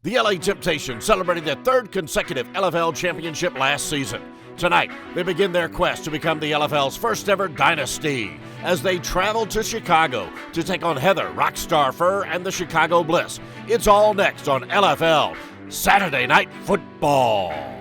The LA Temptation celebrated their third consecutive LFL championship last season. Tonight, they begin their quest to become the LFL's first ever dynasty as they travel to Chicago to take on Heather, Rockstar Fur, and the Chicago Bliss. It's all next on LFL Saturday Night Football.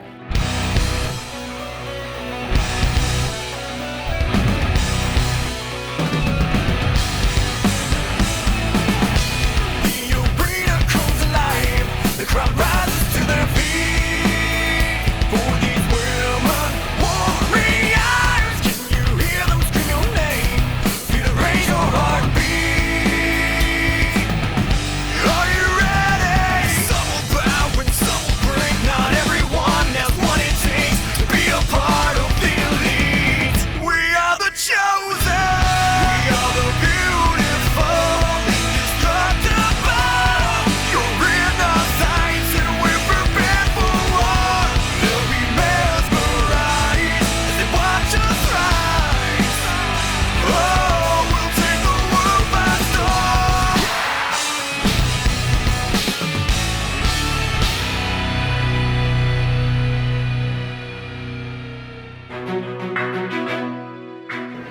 The crowd rises to their feet for these women, warriors. Can you hear them scream your name? Feel it raise your heartbeat. Are you ready? Some will bow and some will break. Not everyone has what it takes to be a part of the elite. We are the chosen. We are the beautiful, indestructible. You're in the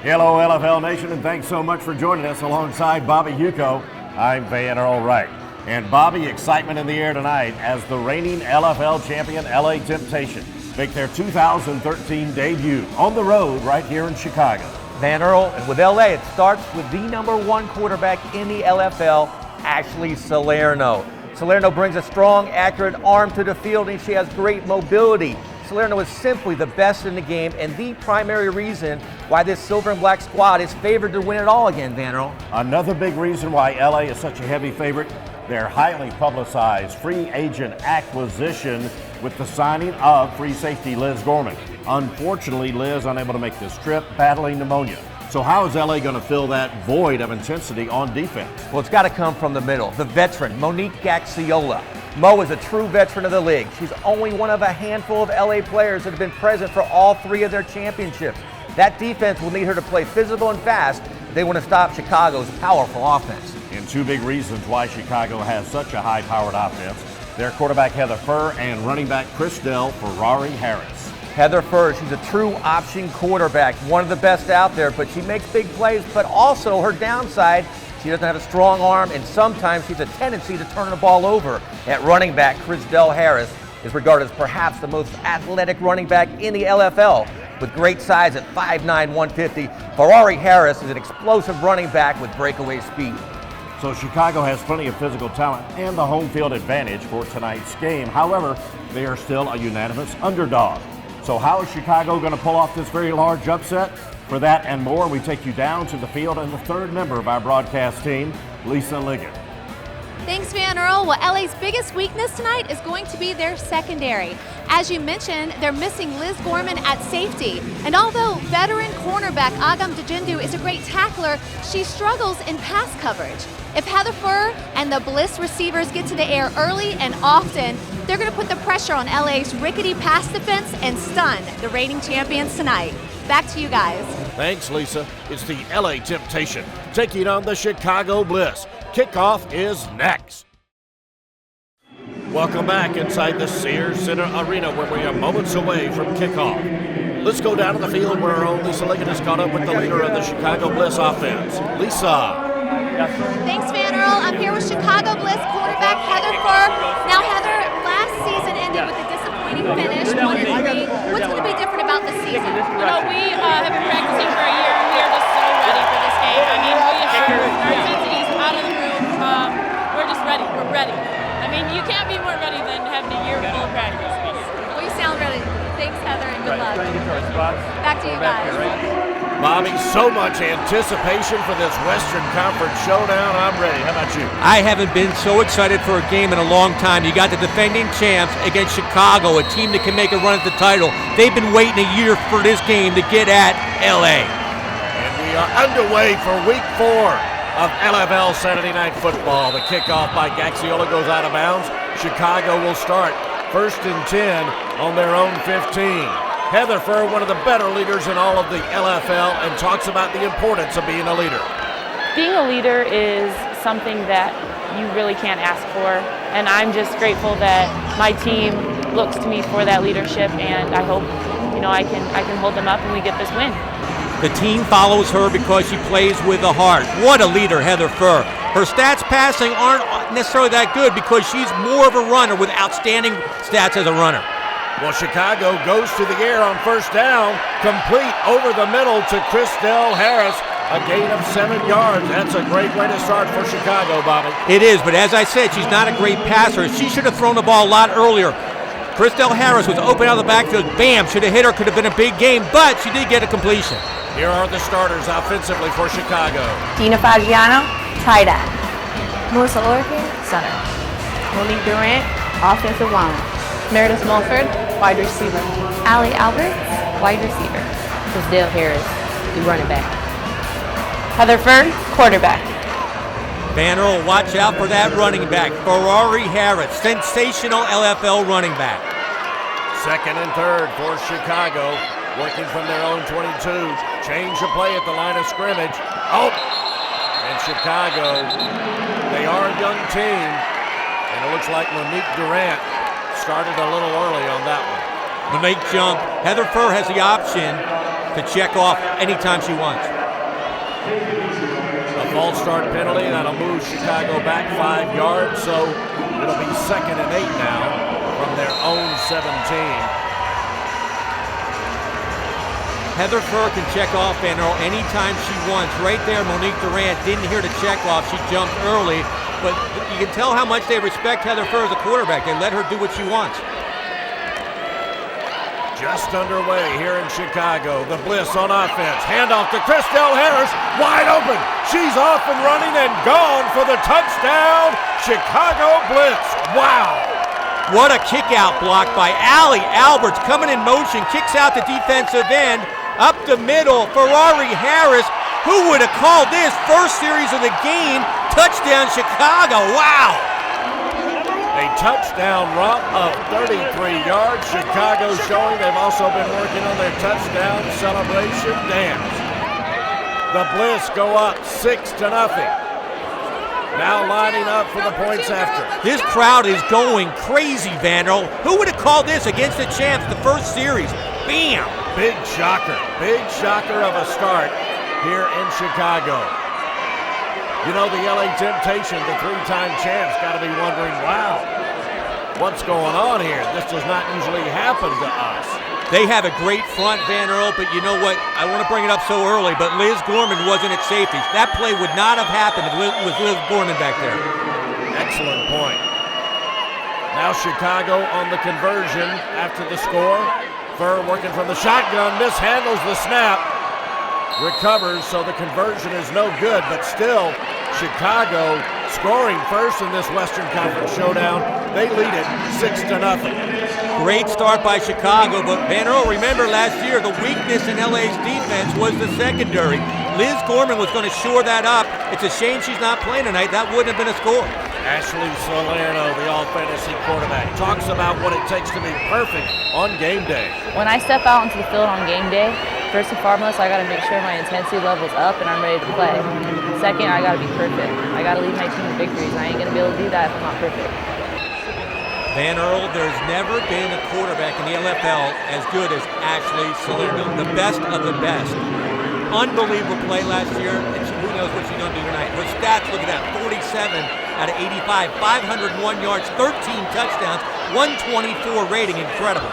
Hello, LFL Nation, and thanks so much for joining us alongside Bobby Huco. I'm Van Earl Wright. And Bobby, excitement in the air tonight as the reigning LFL champion LA Temptation make their 2013 debut on the road right here in Chicago. Van Earl, and with LA, it starts with the #1 quarterback in the LFL, Ashley Salerno. Salerno brings a strong, accurate arm to the field, and she has great mobility. Salerno is simply the best in the game and the primary reason why this silver and black squad is favored to win it all again, Van Earl. Another big reason why LA is such a heavy favorite, their highly publicized free agent acquisition with the signing of free safety Liz Gorman. Unfortunately, Liz unable to make this trip, battling pneumonia. So how is LA going to fill that void of intensity on defense? Well, it's got to come from the middle. The veteran, Monique Gaxiola. Mo is a true veteran of the league. She's only one of a handful of LA players that have been present for all 3 of their championships. That defense will need her to play physical and fast if they want to stop Chicago's powerful offense. And 2 big reasons why Chicago has such a high-powered offense. Their quarterback Heather Fur and running back Chrisdell Ferrari Harris. Heather Fur, she's a true option quarterback, one of the best out there, but she makes big plays, but also her downside, she doesn't have a strong arm, and sometimes she has a tendency to turn the ball over. At running back, Chrisdell Harris is regarded as perhaps the most athletic running back in the LFL. With great size at 5'9", 150, Ferrari Harris is an explosive running back with breakaway speed. So Chicago has plenty of physical talent and the home field advantage for tonight's game. However, they are still a unanimous underdog. So how is Chicago going to pull off this very large upset? For that and more, we take you down to the field and the third member of our broadcast team, Lisa Liggett. Thanks, Van Earl. Well, LA's biggest weakness tonight is going to be their secondary. As you mentioned, they're missing Liz Gorman at safety. And although veteran cornerback Agam Dejindu is a great tackler, she struggles in pass coverage. If Heather Fur and the Bliss receivers get to the air early and often, they're going to put the pressure on LA's rickety pass defense and stun the reigning champions tonight. Back to you guys. Thanks, Lisa. It's the LA Temptation taking on the Chicago Bliss. Kickoff is next. Welcome back inside the Sears Center Arena where we are moments away from kickoff. Let's go down to the field where our own Lisa Liggett has caught up with the leader of the Chicago Bliss offense, Lisa. Thanks, Van Earl. I'm here with Chicago Bliss quarterback Heather Fur. Now, Heather, last season ended with a disappointing finish, 1-3. What's going to be different about this season? You know, we have been practicing for a year, and we are just so ready for this game. I mean, our intensity's out of the room. We're just ready. We're ready. I mean, you can't be more ready than having a year full of practice. Well, you sound ready. Thanks, Heather, and good luck. Back to you guys. Bobby, so much anticipation for this Western Conference showdown. I'm ready. How about you? I haven't been so excited for a game in a long time. You got the defending champs against Chicago, a team that can make a run at the title. They've been waiting a year for this game to get at LA. And we are underway for week 4 of LFL Saturday Night Football. The kickoff by Gaxiola goes out of bounds. Chicago will start 1st and 10 on their own 15. Heather Fur, one of the better leaders in all of the LFL, and talks about the importance of being a leader. Being a leader is something that you really can't ask for. And I'm just grateful that my team looks to me for that leadership, and I hope, I can hold them up and we get this win. The team follows her because she plays with a heart. What a leader, Heather Furr. Her stats passing aren't necessarily that good because she's more of a runner with outstanding stats as a runner. Well, Chicago goes to the air on first down, complete over the middle to Christelle Harris, a gain of 7 yards. That's a great way to start for Chicago, Bobby. It is, but as I said, she's not a great passer. She should have thrown the ball a lot earlier. Christelle Harris was open out of the backfield. Bam, should have hit her, could have been a big game, but she did get a completion. Here are the starters offensively for Chicago. Dina Fagiano, tight end. Melissa Orkin, center. Monique Durant, offensive line. Meredith Mulford, wide receiver. Allie Alberts, wide receiver. Christelle Harris, the running back. Heather Furr, quarterback. Van Earl, watch out for that running back. Ferrari Harris, sensational LFL running back. Second and third for Chicago, working from their own 22. Change of play at the line of scrimmage. Oh! And Chicago, they are a young team, and it looks like Monique Durant started a little early on that one. Monique jump. Heather Furr has the option to check off anytime she wants. A false start penalty, that'll move Chicago back 5 yards, so it'll be 2nd and 8 now from their own 17. Heather Furr can check off Van Earl anytime she wants. Right there, Monique Durant didn't hear the check off. She jumped early, but you can tell how much they respect Heather Furr as a quarterback. They let her do what she wants. Just underway here in Chicago. The Bliss on offense. Handoff to Christelle Harris. Wide open. She's off and running and gone for the touchdown. Chicago Blitz. Wow. What a kick out block by Allie Alberts, coming in motion, kicks out the defensive end. Up the middle, Ferrari Harris. Who would have called this first series of the game? Touchdown Chicago. Wow. A touchdown romp of 33 yards. Chicago showing they've also been working on their touchdown celebration dance. The Bliss go up 6-0. Now lining up for the points after. This crowd is going crazy, Vandal. Who would have called this against the champs the first series? Bam! Big shocker of a start here in Chicago. You know, the LA Temptation, the 3-time champs, got to be wondering, wow, what's going on here? This does not usually happen to us. They have a great front, Van Earl, but you know what? I want to bring it up so early, but Liz Gorman wasn't at safety. That play would not have happened with Liz Gorman back there. Excellent point. Now Chicago on the conversion after the score. Furr working from the shotgun, mishandles the snap. Recovers, so the conversion is no good, but still, Chicago scoring first in this Western Conference showdown. They lead it 6-0. Great start by Chicago, but Van Earl, remember last year, the weakness in LA's defense was the secondary. Liz Gorman was going to shore that up. It's a shame she's not playing tonight. That wouldn't have been a score. Ashley Salerno, the all-fantasy quarterback, talks about what it takes to be perfect on game day. When I step out into the field on game day, first and foremost, I got to make sure my intensity level's up and I'm ready to play. Second, I got to be perfect. I got to lead my team to victories, and I ain't going to be able to do that if I'm not perfect. Van Earl, there's never been a quarterback in the LFL as good as Ashley Salerno, the best of the best. Unbelievable play last year, and who knows what she's going to do tonight. Her stats, look at that, 47 out of 85, 501 yards, 13 touchdowns, 124 rating, incredible.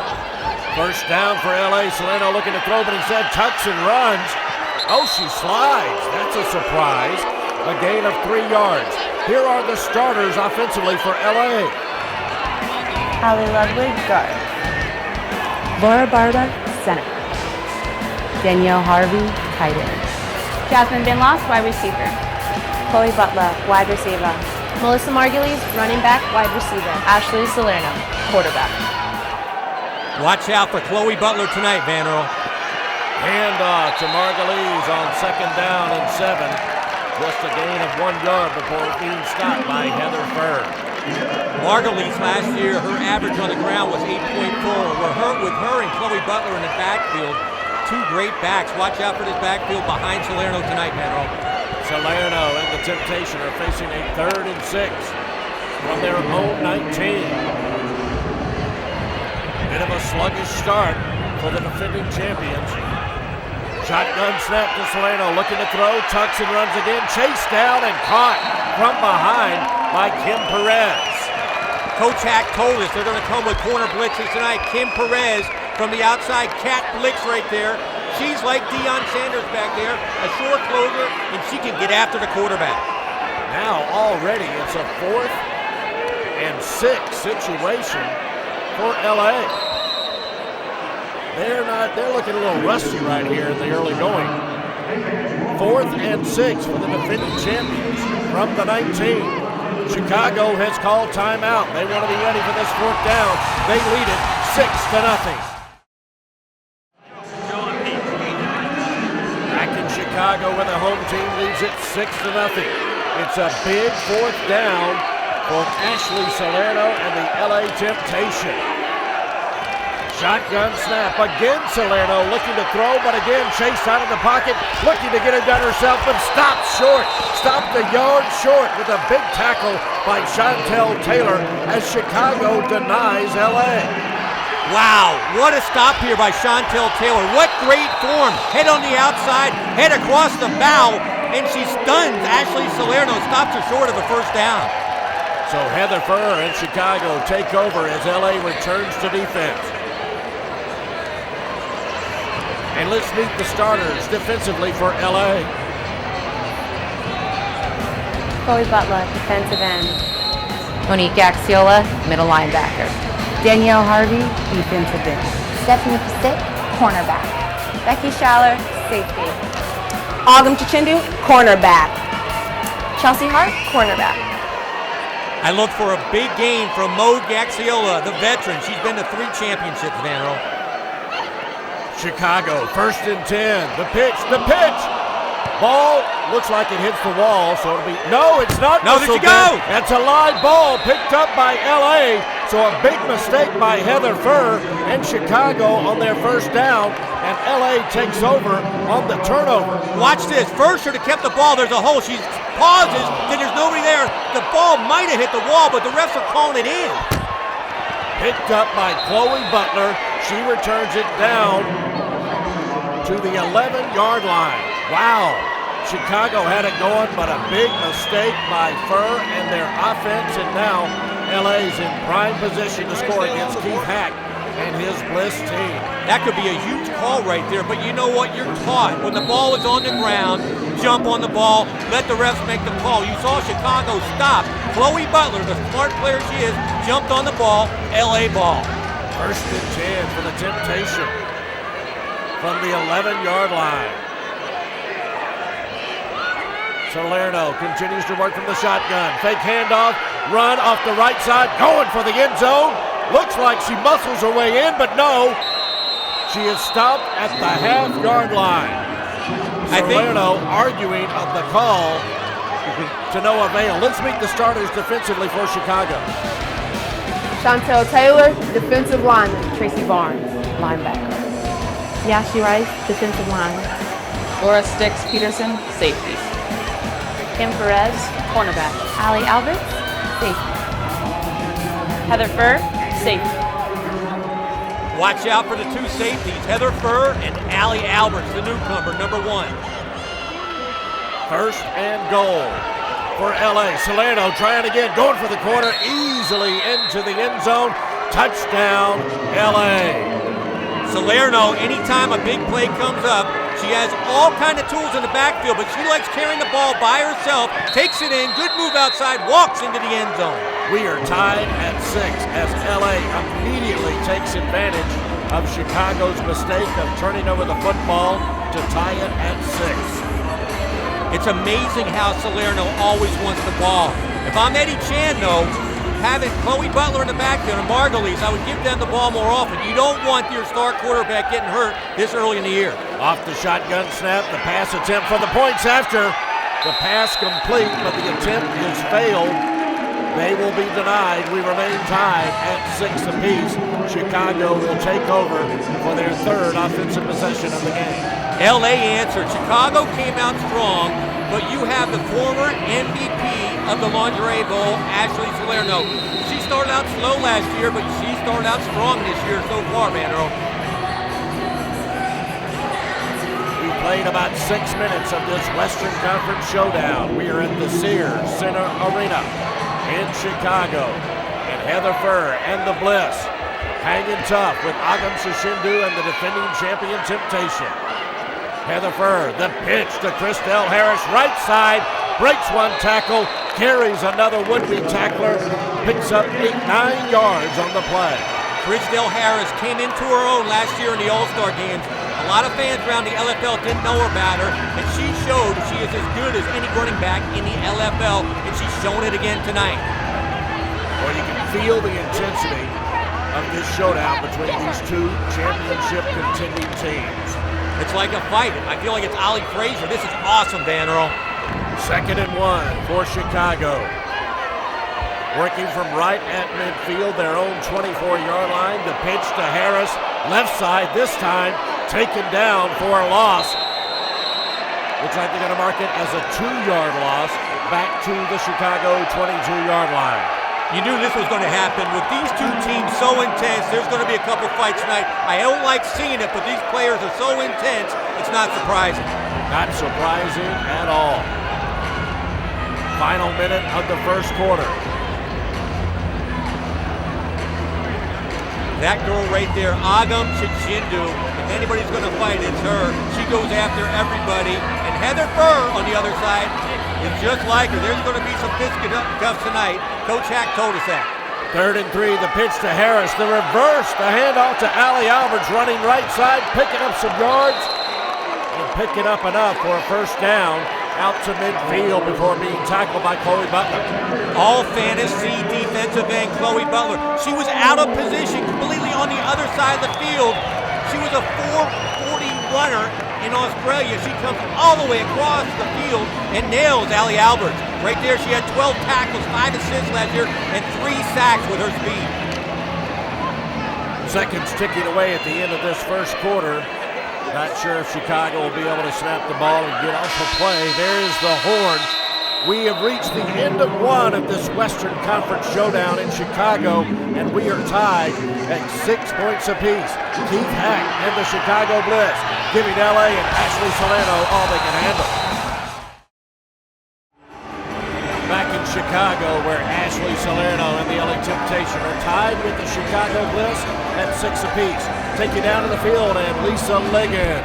First down for LA. Salerno looking to throw, but instead tucks and runs. Oh, she slides. That's a surprise. A gain of 3 yards. Here are the starters offensively for LA. Allie Ludwig, guard. Laura Barba, center. Danielle Harvey, tight end. Jasmine Binloss, wide receiver. Chloe Butler, wide receiver. Melissa Margulies, running back, wide receiver. Ashley Salerno, quarterback. Watch out for Chloe Butler tonight, Van Earl. Handoff to Margulies on second down and 7. Just a gain of 1 yard before being stopped by Heather Furr. Margulies last year, her average on the ground was 8.4. With her and Chloe Butler in the backfield, two great backs. Watch out for this backfield behind Salerno tonight, Van Earl. Salerno and the Temptation are facing a 3rd and 6 from their own 19. Bit of a sluggish start for the defending champions. Shotgun snap to Salerno, looking to throw, tucks and runs again, chased down and caught from behind by Kim Perez. Coach Hack told us they're going to come with corner blitzes tonight. Kim Perez from the outside, cat blitz right there. She's like Deion Sanders back there, a short closer, and she can get after the quarterback. Now already it's a 4th and 6 situation for LA. They're looking a little rusty right here in the early going. 4th and 6 for the defending champions from the 19. Chicago has called timeout. They want to be ready for this 4th down. They lead it 6-0. Back in Chicago where the home team leads it 6-0. It's a big 4th down for Ashley Salerno and the LA Temptation. Shotgun snap, again Salerno looking to throw, but again chased out of the pocket, looking to get it done herself, but stopped short. Stopped a yard short with a big tackle by Chantel Taylor as Chicago denies LA. Wow, what a stop here by Chantel Taylor. What great form. Head on the outside, head across the bow, and she stuns Ashley Salerno, stops her short of the 1st down. So Heather Furr and Chicago take over as LA returns to defense. And let's meet the starters defensively for LA. Chloe Butler, defensive end. Monique Axiola, middle linebacker. Danielle Harvey, defensive end. Stephanie Pasick, cornerback. Becky Schaller, safety. Agam Chichindu, cornerback. Chelsea Hart, cornerback. I look for a big game from Mo Gaxiola, the veteran. She's been to 3 championships, Van Earl. Chicago, 1st and 10. The pitch. Ball looks like it hits the wall, so it'll be, no, it's not. No, did you go? That's a live ball picked up by LA, so a big mistake by Heather Furr and Chicago on their 1st down, and LA takes over on the turnover. Watch this. First should have kept the ball. There's a hole. She pauses, then there's nobody there. The ball might have hit the wall, but the refs are calling it in. Picked up by Chloe Butler. She returns it down to the 11-yard line. Wow. Chicago had it going, but a big mistake by Furr and their offense, and now LA's in prime position to score against Keith Hack and his Bliss team. That could be a huge call right there, but you know what? You're taught. When the ball is on the ground, jump on the ball, let the refs make the call. You saw Chicago stop. Chloe Butler, the smart player she is, jumped on the ball, LA ball. 1st and 10 for the Temptation from the 11-yard line. Salerno continues to work from the shotgun. Fake handoff, run off the right side, going for the end zone. Looks like she muscles her way in, but no. She is stopped at the half-yard line. Salerno arguing of the call to no avail. Let's meet the starters defensively for Chicago. Chantel Taylor, defensive lineman. Tracy Barnes, linebacker. Yashi Rice, defensive lineman. Laura Sticks-Peterson, safety. Kim Perez, cornerback. Allie Alberts, safety. Heather Furr, safety. Watch out for the 2 safeties, Heather Furr and Allie Alberts, the newcomer, number 1. 1st and goal for LA. Salerno trying again, going for the corner, easily into the end zone. Touchdown, LA. Salerno, anytime a big play comes up, she has all kind of tools in the backfield, but she likes carrying the ball by herself, takes it in, good move outside, walks into the end zone. We are tied at 6 as LA immediately takes advantage of Chicago's mistake of turning over the football to tie it at 6. It's amazing how Salerno always wants the ball. If I'm Eddie Chan, though, having Chloe Butler in the backfield and Margulies, I would give them the ball more often. You don't want your star quarterback getting hurt this early in the year. Off the shotgun snap, the pass attempt for the points after. The pass complete, but the attempt is failed. They will be denied. We remain tied at 6 apiece. Chicago will take over for their 3rd offensive possession of the game. LA answered. Chicago came out strong. but you have the former MVP of the Lingerie Bowl, Ashley Salerno. She started out slow last year, but she started out strong this year so far, Van Earl. We played about 6 minutes of this Western Conference showdown. We are at the Sears Center Arena in Chicago. And Heather Furr and the Bliss hanging tough with Agam Shishindu and the defending champion Temptation. Heather Furr, the pitch to Christelle Harris, right side, breaks one tackle, carries another would-be tackler, picks up 8-9 yards on the play. Christelle Harris came into her own last year in the All-Star games. A lot of fans around the LFL didn't know about her, and she showed she is as good as any running back in the LFL, and she's shown it again tonight. Well, you can feel the intensity of this showdown between these two championship contending teams. It's like a fight. I feel like it's Ollie Frazier. This is awesome, Van Earl. 2nd and 1 for Chicago. Working from right at midfield, their own 24-yard line. The pitch to Harris, left side this time, taken down for a loss. Looks like they're going to mark it as a 2-yard loss back to the Chicago 22-yard line. You knew this was going to happen. With these two teams so intense, there's going to be a couple fights tonight. I don't like seeing it, but these players are so intense, it's not surprising. Not surprising at all. Final minute of the first quarter. That girl right there, Agam Shishindu, if anybody's going to fight, it's her. She goes after everybody. And Heather Furr on the other side is just like her. There's going to be some fisticuffs tonight. Coach Hack told us that. 3rd and 3, the pitch to Harris, the reverse, the handoff to Allie Alberts, running right side, picking up some yards, and picking up enough for a first down out to midfield before being tackled by Chloe Butler. All fantasy defensive end Chloe Butler. She was out of position completely on the other side of the field. She was a 4.40 runner in Australia. She comes all the way across the field and nails Allie Alberts. Right there, she had 12 tackles, 5 assists last year, and 3 sacks with her speed. Seconds ticking away at the end of this first quarter. Not sure if Chicago will be able to snap the ball and get off the play. There is the horn. We have reached the end of one of this Western Conference showdown in Chicago, and we are tied at 6 points apiece. Keith Hack and the Chicago Bliss giving LA and Ashley Salerno all they can handle. Back in Chicago, where Ashley Salerno and the LA Temptation are tied with the Chicago Bliss at 6 apiece. Take you down to the field and Lisa Ligon.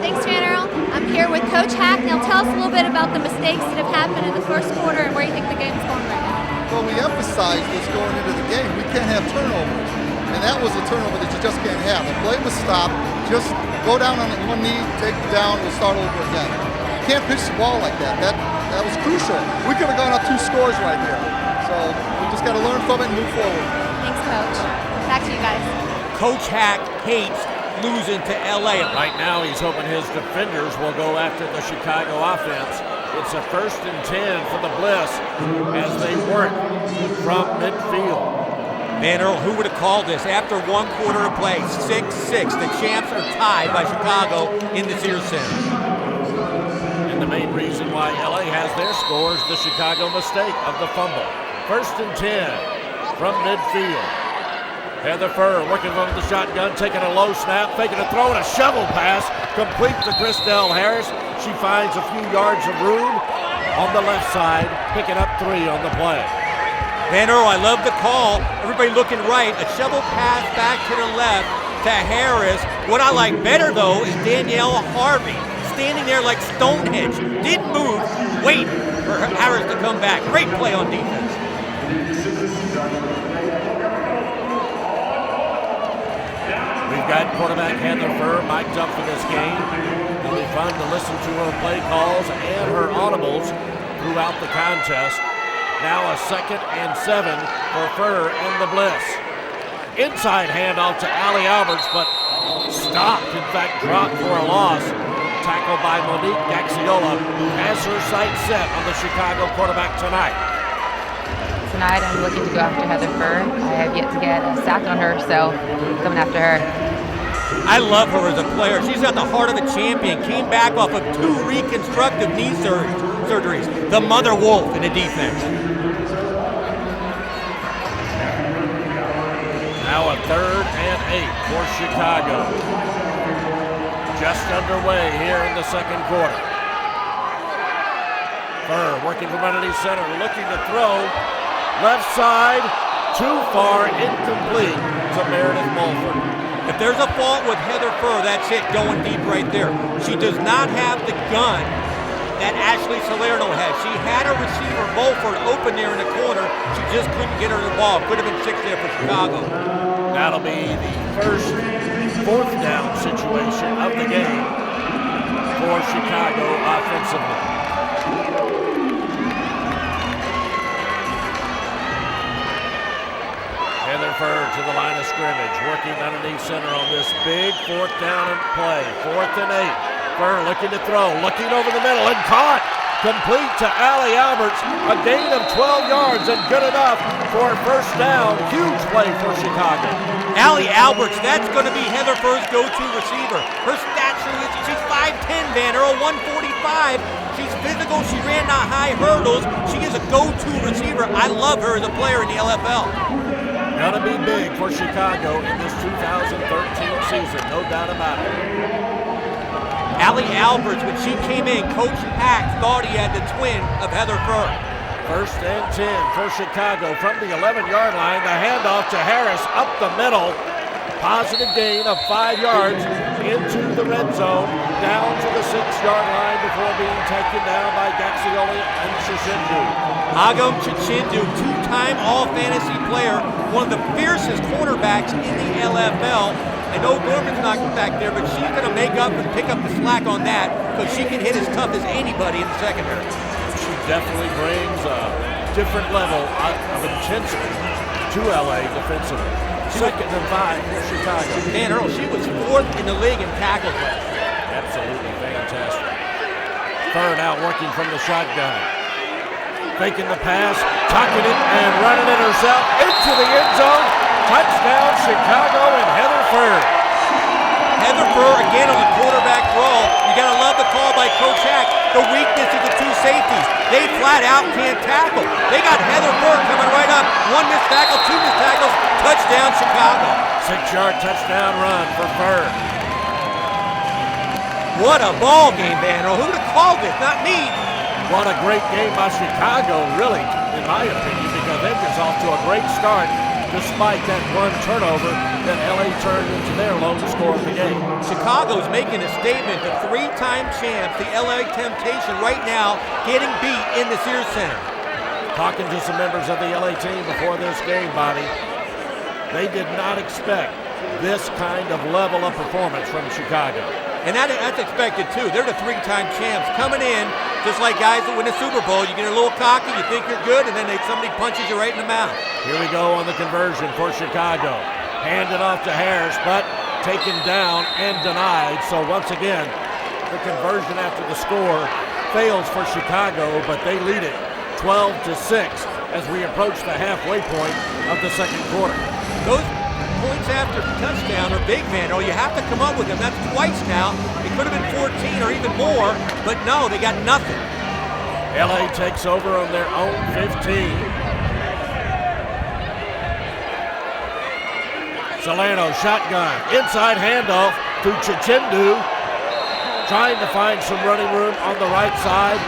Thanks, Van Earl. I'm here with Coach Hack. Now tell us a little bit about the mistakes that have happened in the first quarter and where you think the game's going right now. Well, we emphasized this going into the game. We can't have turnovers. And that was a turnover that you just can't have. The play was stopped. Just go down on one knee, take it down, we'll start over again. You can't pitch the ball like that. That was crucial. We could have gone up 2 scores right there. So we just got to learn from it and move forward. Thanks, Coach. Back to you guys. Coach Hack hates losing to LA. Right now, he's hoping his defenders will go after the Chicago offense. It's a 1st and 10 for the Bliss as they work from midfield. Van Earl, who would have called this? After 1 quarter of play, 6-6. The champs are tied by Chicago in the Sears Center. And the main reason why LA has their score is the Chicago mistake of the fumble. 1st and 10 from midfield. Heather Furr working from the shotgun, taking a low snap, faking a throw, and a shovel pass complete to Christelle Harris. She finds a few yards of room on the left side, picking up 3 on the play. Van Earl, I love the call. Everybody looking right. A shovel pass back to the left to Harris. What I like better, though, is Danielle Harvey standing there like Stonehenge. Didn't move, waiting for Harris to come back. Great play on defense. We've got quarterback Heather Furr mic'd up for this game. It'll be fun to listen to her play calls and her audibles throughout the contest. Now a 2nd and 7 for Furr and the Bliss. Inside handoff to Allie Alberts, but stopped, in fact dropped for a loss. Tackled by Monique Gaxiola, who has her sights set on the Chicago quarterback tonight. Tonight I'm looking to go after Heather Furr. I have yet to get a sack on her, so coming after her. I love her as a player. She's at the heart of a champion. Came back off of 2 reconstructive knee surgeries. The mother wolf in the defense. Now a 3rd and 8 for Chicago. Just underway here in the second quarter. Furr working from underneath center, looking to throw. Left side, too far, incomplete to Meredith Mulford. If there's a fault with Heather Furr, that's it, going deep right there. She does not have the gun that Ashley Salerno has. She had a receiver, Mulford, open there in the corner. She just couldn't get her the ball. Could have been 6 there for Chicago. That'll be the first 4th down situation of the game for Chicago offensively. Heather Furr to the line of scrimmage, working underneath center on this big 4th down play. 4th and 8. Furr looking to throw, looking over the middle and caught. Complete to Allie Alberts. A gain of 12 yards and good enough for a first down. Huge play for Chicago. Allie Alberts, that's going to be Heather Furr's go-to receiver. Her stature is, she's 5'10", Van Earl, 145. She's physical, she ran the high hurdles. She is a go-to receiver. I love her as a player in the LFL. Gonna be big for Chicago in this 2013 season, no doubt about it. Allie Alberts, when she came in, Coach Pack thought he had the twin of Heather Furr. 1st and 10 for Chicago from the 11-yard line. The handoff to Harris up the middle. Positive gain of 5 yards into the red zone, down to the 6-yard line before being taken down by Gaxioli and Chichindu. Agam Chichindu, 2-time All-Fantasy player, one of the fiercest cornerbacks in the LFL. I know Gorman's not back there, but she's going to make up and pick up the slack on that because she can hit as tough as anybody in the secondary. She definitely brings a different level of intensity to LA defensively. 2nd and 5 for Chicago. Dan Earl, she was 4th in the league in tackles last year. Absolutely fantastic. Furr now working from the shotgun. Faking the pass, tucking it, and running it herself into the end zone. Touchdown, Chicago, and Heather Furr. Heather Furr again on the quarterback draw. You got to love the call by Coach Hack. The weakness of the 2 safeties. They flat out can't tackle. They got Heather Furr coming right up. 1 missed tackle, 2 missed tackles. Touchdown, Chicago. 6-yard touchdown run for Furr. What a ball game, Van Earl. Who would have called it? Not me. What a great game by Chicago, really, in my opinion, because they gets off to a great start despite that 1 turnover that LA turned into their lone score of the game. Chicago's making a statement. The 3-time champs, the LA Temptation, right now getting beat in the Sears Center. Talking to some members of the LA team before this game, Bobby, they did not expect this kind of level of performance from Chicago. And that's expected too. They're the 3-time champs coming in, just like guys that win a Super Bowl. You get a little cocky, you think you're good, and then somebody punches you right in the mouth. Here we go on the conversion for Chicago. Handed off to Harris, but taken down and denied. So once again, the conversion after the score fails for Chicago, but they lead it 12-6 as we approach the halfway point of the second quarter. Those points after touchdown are big, man. You have to come up with them. That's twice now. It could have been 14 or even more, but no, they got nothing. LA takes over on their own 15. Salerno shotgun, inside handoff to Chichindu, trying to find some running room on the right side.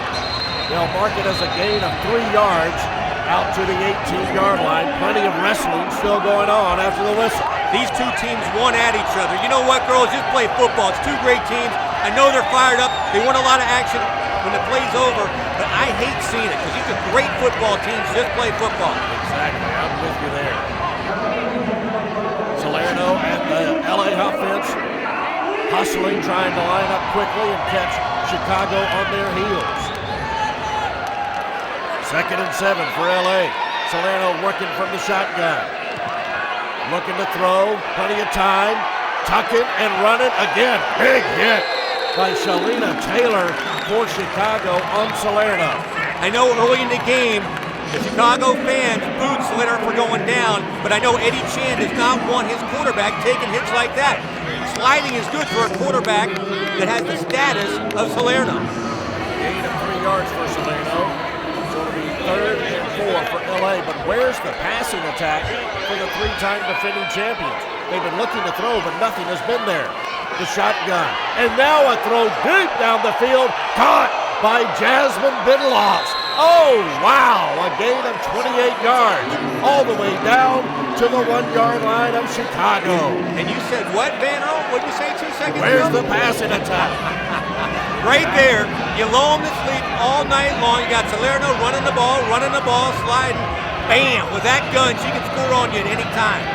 They'll mark it as a gain of 3 yards out to the 18-yard line. Plenty of wrestling still going on after the whistle. These 2 teams won at each other. You know what, girls? Just play football. It's 2 great teams. I know they're fired up. They want a lot of action when the play's over, but I hate seeing it because these are great football teams. Just play football. Exactly. I'm with you there. Salerno and the LA offense hustling, trying to line up quickly and catch Chicago on their heels. 2nd and 7 for LA. Salerno working from the shotgun. Looking to throw, plenty of time. Tucking and running again. Big hit by Shalina Taylor for Chicago on Salerno. I know early in the game, The Chicago fans booed Slater for going down, but I know Eddie Chan does not want his quarterback taking hits like that. Sliding is good for a quarterback that has the status of Salerno. Gain of 3 yards for Salerno. So it'll be 3rd and 4 for LA. But where's the passing attack for the 3-time defending champions? They've been looking to throw, but nothing has been there. The shotgun. And now a throw deep down the field. Caught by Jasmine Bideloff. Oh, wow. A gain of 28 yards. All the way down to the 1-yard line of Chicago. And you said what, Van Earl? What did you say 2 seconds Where's ago? the passing attack? Right there. You lull them to sleep all night long. You got Salerno running the ball, sliding. Bam! With that gun, she can score on you at any time.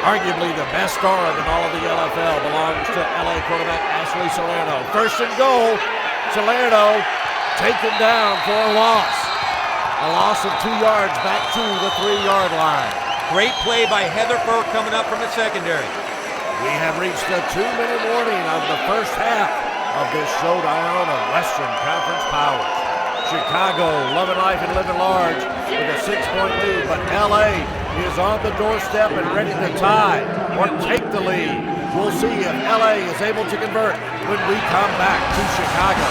Arguably the best arm in all of the LFL belongs to LA quarterback Ashley Salerno. 1st and goal. Salerno taken down for a loss. A loss of 2 yards back to the 3-yard line. Great play by Heather Furr coming up from the secondary. We have reached the 2-minute warning of the first half of this showdown of Western Conference powers. Chicago loving life and living large with a 6-point lead, but LA is on the doorstep and ready to tie or take the lead. We'll see if LA is able to convert when we come back to Chicago.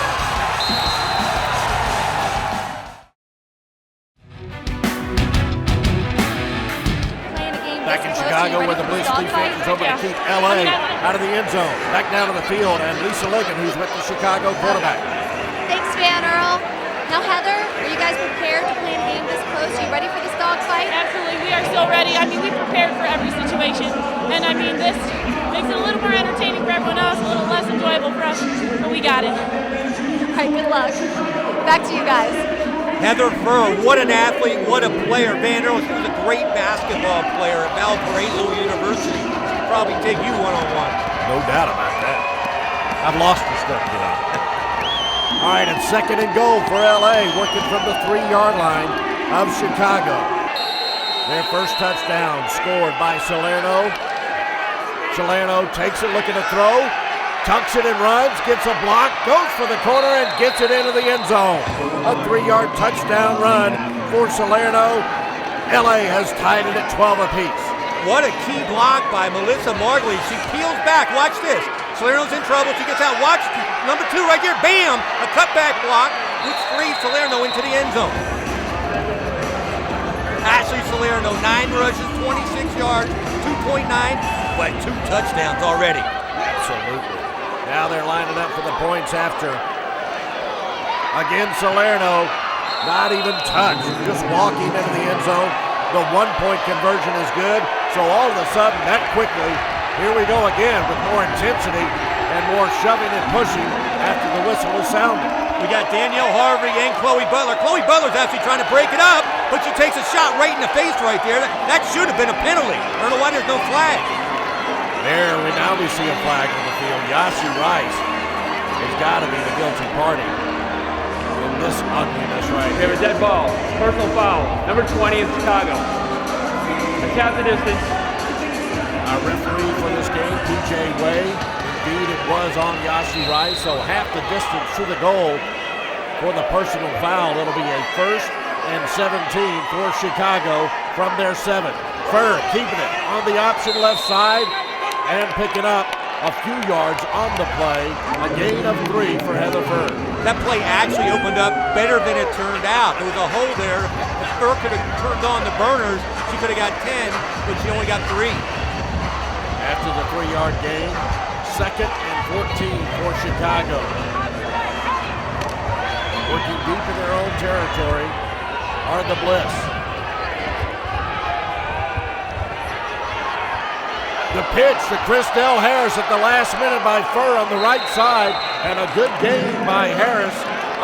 Back in Chicago where the Bliss defense is hoping to keep LA out of the end zone. Back down to the field, and Lisa Ligon, who's with the Chicago quarterback. Thanks, Van Earl. Now, Heather, are you guys prepared to play a game this close? Are you ready for this dogfight? Absolutely, we are so ready. I mean, we prepared for every situation. And I mean, this makes it a little more entertaining for everyone else, a little less enjoyable for us, but we got it. All right, good luck. Back to you guys. Heather Furr, what an athlete, what a player. Van Earl, she was a great basketball player at Valparaiso University. She could probably take you one-on-one. No doubt about that. I've lost the stuff, you know. All right, and 2nd and goal for LA, working from the 3-yard line of Chicago. Their first touchdown scored by Salerno. Salerno takes it, looking to throw, tucks it and runs, gets a block, goes for the corner and gets it into the end zone. A 3-yard touchdown run for Salerno. LA has tied it at 12 apiece. What a key block by Melissa Margley. She peels back. Watch this. Salerno's in trouble. She gets out. Watch number 2 right there. Bam! A cutback block, which frees Salerno into the end zone. Ashley Salerno, 9 rushes, 26 yards, 2.9, but 2 touchdowns already. Absolutely. Now they're lining up for the points after. Again, Salerno, not even touched, just walking into the end zone. The 1-point conversion is good, so all of a sudden, that quickly, here we go again with more intensity and more shoving and pushing after the whistle is sounded. We got Danielle Harvey and Chloe Butler. Chloe Butler's actually trying to break it up, but she takes a shot right in the face right there. That should have been a penalty. I don't know why there's no flag. There, now we see a flag on the field. Yashi Rice has got to be the guilty party in this ugliness right We here. have a dead ball. Personal foul. Number 20 of Chicago. Count the distance. Our referee for this game, PJ Way. Indeed, it was on Yashi Rice, so half the distance to the goal for the personal foul. It'll be a 1st and 17 for Chicago from their 7. Furr keeping it on the option left side and picking up a few yards on the play. A gain of 3 for Heather Furr. That play actually opened up better than it turned out. There was a hole there. If Furr could have turned on the burners, she could have got 10, but she only got 3. After the 3-yard gain, 2nd and 14 for Chicago. Working deep in their own territory are the Bliss. The pitch to Christelle Harris at the last minute by Furr on the right side, and a good gain by Harris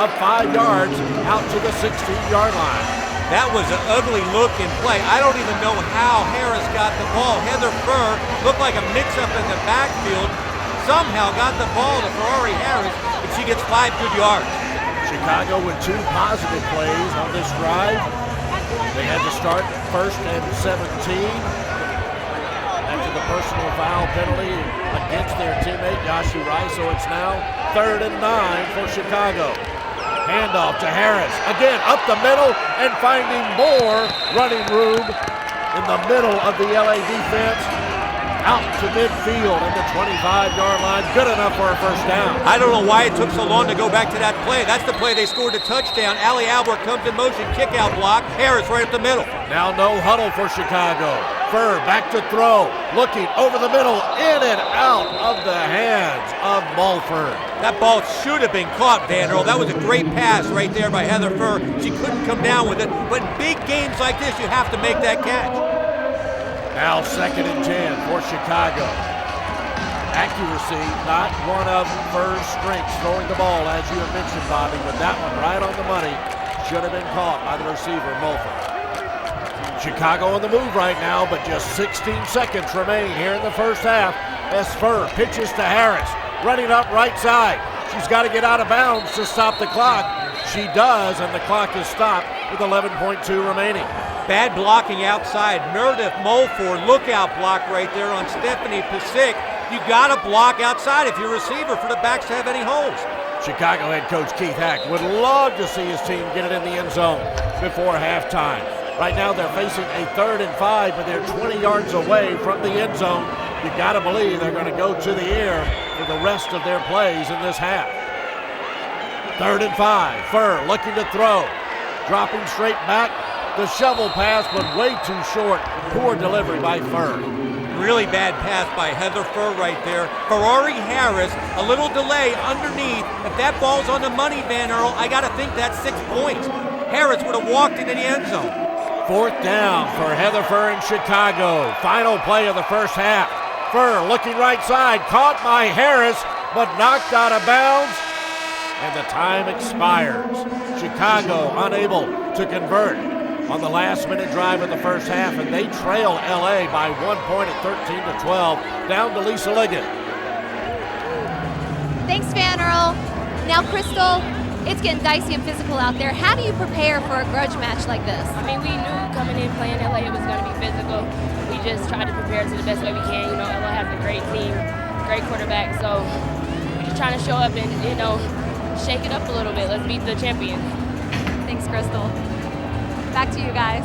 of 5 yards out to the 16-yard line. That was an ugly looking play. I don't even know how Harris got the ball. Heather Furr looked like a mix-up in the backfield. Somehow got the ball to Ferrari Harris, and she gets 5 good yards. Chicago with 2 positive plays on this drive. They had to start 1st and 17 after the personal foul penalty against their teammate Yashi Rice. So it's now 3rd and 9 for Chicago. Handoff to Harris. Again, up the middle and finding more running room in the middle of the LA defense. Out to midfield at the 25-yard line. Good enough for a first down. I don't know why it took so long to go back to that play. That's the play they scored a touchdown. Ali Albert comes in motion, kick-out block. Harris right up the middle. Now no huddle for Chicago. Furr back to throw. Looking over the middle, in and out of the hands of Mulford. That ball should have been caught, Van Earl. That was a great pass right there by Heather Furr. She couldn't come down with it. But in big games like this, you have to make that catch. Now 2nd and 10 for Chicago. Accuracy, not one of Furr's strengths throwing the ball, as you have mentioned, Bobby, but that one right on the money should have been caught by the receiver, Mulford. Chicago on the move right now, but just 16 seconds remain here in the first half as Furr pitches to Harris, running up right side. She's got to get out of bounds to stop the clock. She does, and the clock is stopped with 11.2 remaining. Bad blocking outside. Meredith Mulford, lookout block right there on Stephanie Pasick. You got to block outside if you're a receiver for the backs to have any holes. Chicago head coach Keith Hack would love to see his team get it in the end zone before halftime. Right now they're facing a 3rd and 5, but they're 20 yards away from the end zone. You got to believe they're going to go to the air for the rest of their plays in this half. 3rd and 5. Furr looking to throw. Dropping straight back. The shovel pass, but way too short. Poor delivery by Furr. Really bad pass by Heather Furr right there. Ferrari Harris, a little delay underneath. If that ball's on the money, Van Earl, I got to think that's 6 points. Harris would have walked into the end zone. 4th down for Heather Furr in Chicago. Final play of the first half. Furr looking right side, caught by Harris, but knocked out of bounds. And the time expires. Chicago unable to convert on the last-minute drive of the first half, and they trail LA by 1 point at 13-12, down to Lisa Liggett. Thanks, Van Earl. Now, Crystal, it's getting dicey and physical out there. How do you prepare for a grudge match like this? I mean, we knew coming in playing LA it was going to be physical. We just tried to prepare to the best way we can. You know, LA has a great team, great quarterback, so we're just trying to show up and, you know, shake it up a little bit. Let's beat the champion. Thanks, Crystal. Back to you guys.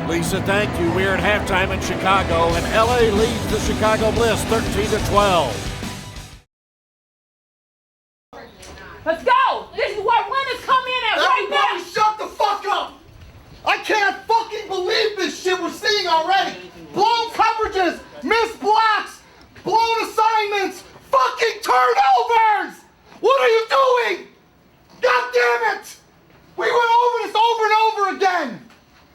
Lisa, thank you. We're at halftime in Chicago, and LA leads the Chicago Bliss 13-12. Let's go! This is where winners come in at right now! Everybody shut the fuck up! I can't fucking believe this shit we're seeing already! Blown coverages, missed blocks, blown assignments, fucking turnovers! What are you doing? God damn it! We went over this over and over again!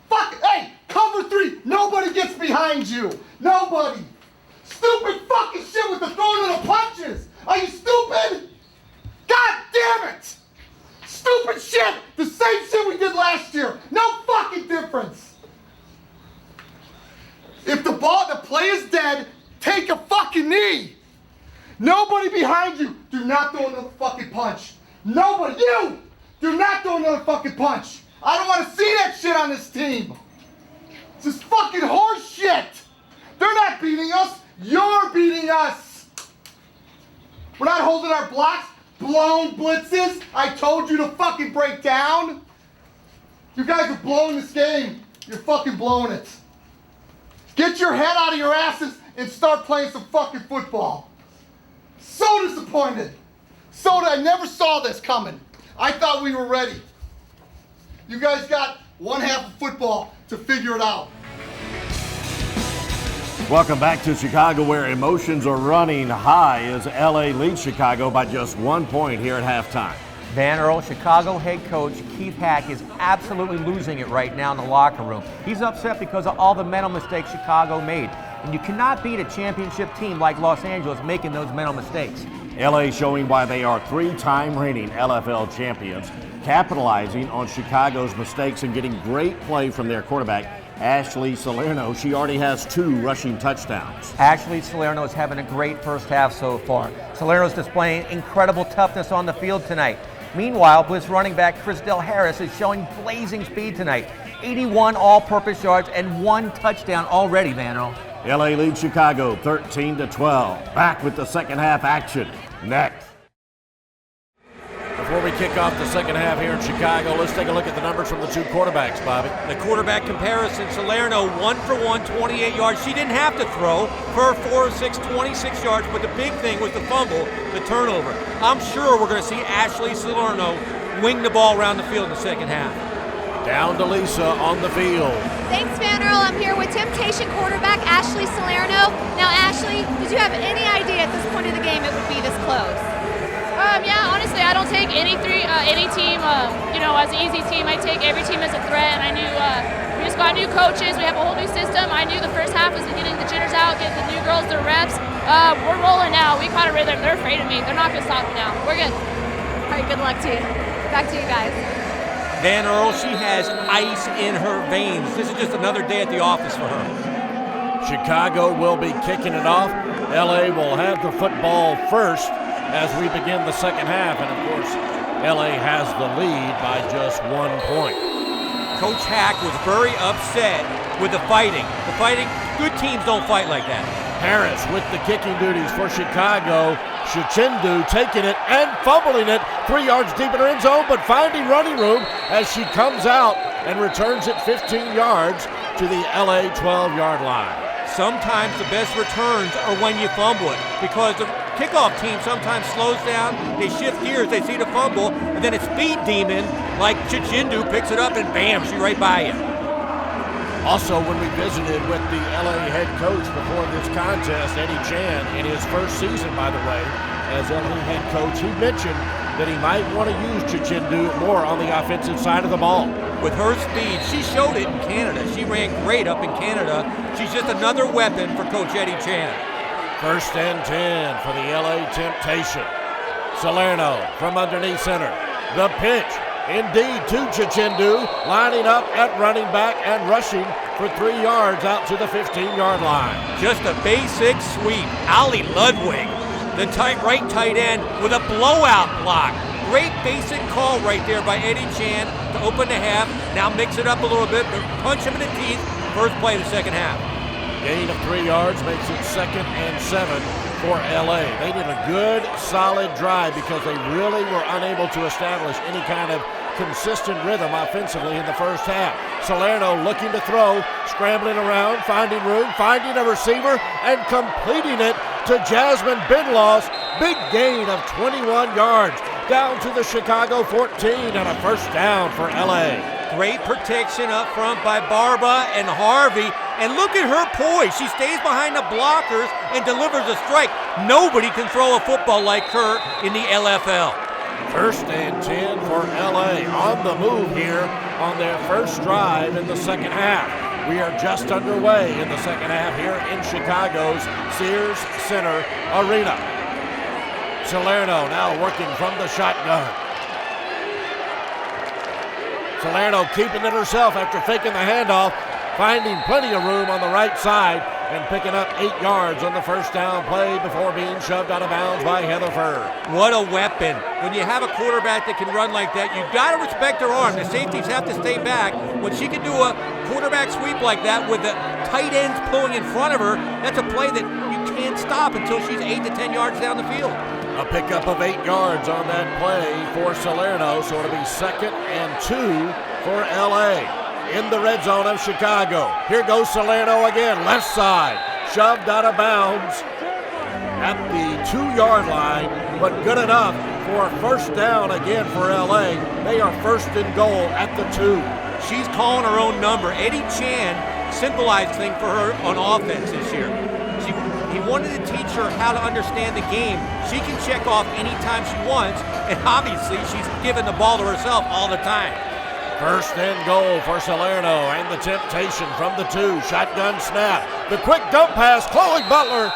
Fuck, hey, cover 3, nobody gets behind you! Nobody! Stupid fucking shit with the throwing of the punches! Are you stupid? God damn it! Stupid shit! The same shit we did last year! No fucking difference! If the play is dead, take a fucking knee! Nobody behind you! Do not throw another fucking punch! Nobody! You! Do not throw another fucking punch! I don't want to see that shit on this team! This is fucking horse shit! They're not beating us! You're beating us! We're not holding our blocks! Blown blitzes! I told you to fucking break down! You guys are blowing this game. You're fucking blowing it. Get your head out of your asses and start playing some fucking football. So disappointed. I never saw this coming. I thought we were ready. You guys got one half of football to figure it out. Welcome back to Chicago, where emotions are running high as LA leads Chicago by just 1 point here at halftime. Van Earl, Chicago head coach Keith Hack is absolutely losing it right now in the locker room. He's upset because of all the mental mistakes Chicago made. And you cannot beat a championship team like Los Angeles making those mental mistakes. LA showing why they are 3-time reigning LFL champions, capitalizing on Chicago's mistakes and getting great play from their quarterback, Ashley Salerno. She already has 2 rushing touchdowns. Ashley Salerno is having a great first half so far. Salerno's displaying incredible toughness on the field tonight. Meanwhile, Bliss running back Chrisdell Harris is showing blazing speed tonight. 81 all-purpose yards and 1 touchdown already, Van Earl. LA leads Chicago 13-12. Back with the second half action next. Before we kick off the second half here in Chicago. Let's take a look at the numbers from the two quarterbacks, Bobby. The quarterback comparison, Salerno 1 for 1, 28 yards. She didn't have to throw for 4 of 6, 26 yards, but the big thing was the fumble, the turnover. I'm sure we're going to see Ashley Salerno wing the ball around the field in the second half. Down to Lisa on the field. Thanks, Van Earl. I'm here with Temptation quarterback Ashley Salerno. Now, Ashley, did you have any idea at this point of the game it would be this close? Yeah, honestly, I don't take any team, as an easy team. I take every team as a threat, and I knew we just got new coaches. We have a whole new system. I knew the first half was getting the jitters out, getting the new girls their reps. We're rolling now. We caught a rhythm. They're afraid of me. They're not going to stop me now. We're good. All right, good luck to you. Back to you guys. Van Earl, she has ice in her veins. This is just another day at the office for her. Chicago will be kicking it off. LA will have the football first as we begin the second half, and of course, LA has the lead by just 1 point. Coach Hack was very upset with the fighting. Good teams don't fight like that. Harris with the kicking duties for Chicago. Shichindu taking it and fumbling it 3 yards deep in her end zone, but finding running room as she comes out and returns it 15 yards to the LA 12-yard line. Sometimes the best returns are when you fumble it, because the kickoff team sometimes slows down, they shift gears, they see the fumble, and then a speed demon like Chichindu picks it up and bam, she's right by you. Also, when we visited with the LA head coach before this contest, Eddie Chan, in his first season, by the way, as LA head coach, he mentioned that he might want to use Chichindu more on the offensive side of the ball. With her speed, she showed it in Canada. She ran great up in Canada. She's just another weapon for Coach Eddie Chan. 1st and 10 for the LA Temptation. Salerno from underneath center. The pitch, indeed, to Chichindu, lining up at running back and rushing for 3 yards out to the 15-yard line. Just a basic sweep. Ali Ludwig, the right tight end, with a blowout block. Great basic call right there by Eddie Chan to open the half. Now mix it up a little bit, but punch him in the teeth. First play of the second half. Gain of 3 yards makes it 2nd and 7 for LA. They did a good, solid drive because they really were unable to establish any kind of consistent rhythm offensively in the first half. Salerno looking to throw, scrambling around, finding room, finding a receiver, and completing it to Jasmine Binloss. Big gain of 21 yards down to the Chicago 14 and a first down for LA. Great protection up front by Barba and Harvey. And look at her poise. She stays behind the blockers and delivers a strike. Nobody can throw a football like her in the LFL. 1st and 10 for LA on the move here on their first drive in the second half. We are just underway in the second half here in Chicago's Sears Center Arena. Salerno now working from the shotgun. Salerno keeping it herself after faking the handoff, finding plenty of room on the right side and picking up 8 yards on the first down play before being shoved out of bounds by Heather Furr. What a weapon. When you have a quarterback that can run like that, you've got to respect her arm. The safeties have to stay back. When she can do a quarterback sweep like that with the tight ends pulling in front of her, that's a play that you can't stop until she's 8 to 10 yards down the field. A pickup of 8 yards on that play for Salerno, so it'll be 2nd and 2 for LA. In the red zone of Chicago. Here goes Salerno again, left side, shoved out of bounds at the 2-yard line, but good enough for a first down again for LA. They are 1st and goal at the 2. She's calling her own number. Eddie Chan symbolized things for her on offense this year. He wanted to teach her how to understand the game. She can check off anytime she wants, and obviously she's giving the ball to herself all the time. 1st and goal for Salerno and the Temptation from the 2. Shotgun snap. The quick dump pass. Chloe Butler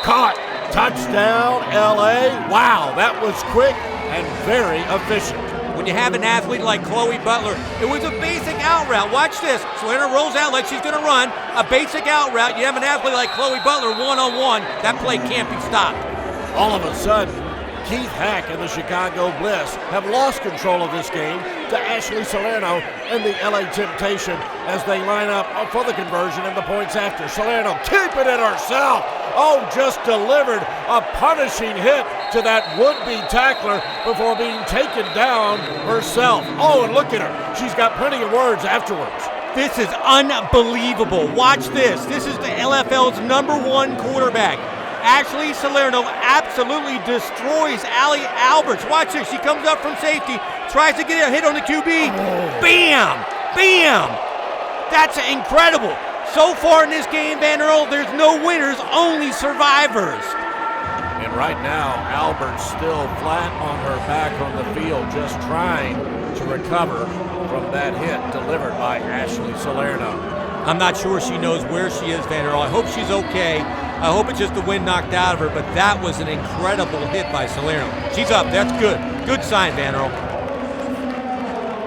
caught. Touchdown, LA. Wow, that was quick and very efficient. When you have an athlete like Chloe Butler, it was a basic out route. Watch this. Salerno rolls out like she's going to run. A basic out route. You have an athlete like Chloe Butler one-on-one. That play can't be stopped. All of a sudden, Keith Hack and the Chicago Bliss have lost control of this game to Ashley Salerno and the LA Temptation as they line up for the conversion and the points after. Salerno keeping it herself. Oh, just delivered a punishing hit to that would-be tackler before being taken down herself. Oh, and look at her. She's got plenty of words afterwards. This is unbelievable. Watch this. This is the LFL's #1 quarterback. Ashley Salerno absolutely destroys Allie Alberts. Watch this. She comes up from safety, tries to get a hit on the QB. Bam! Bam! That's incredible. So far in this game, Van Earl, there's no winners, only survivors. And right now, Albert's still flat on her back on the field, just trying to recover from that hit delivered by Ashley Salerno. I'm not sure she knows where she is, Van Earl. I hope she's okay. I hope it's just the wind knocked out of her, but that was an incredible hit by Salerno. She's up. That's good. Good sign, Van Earl.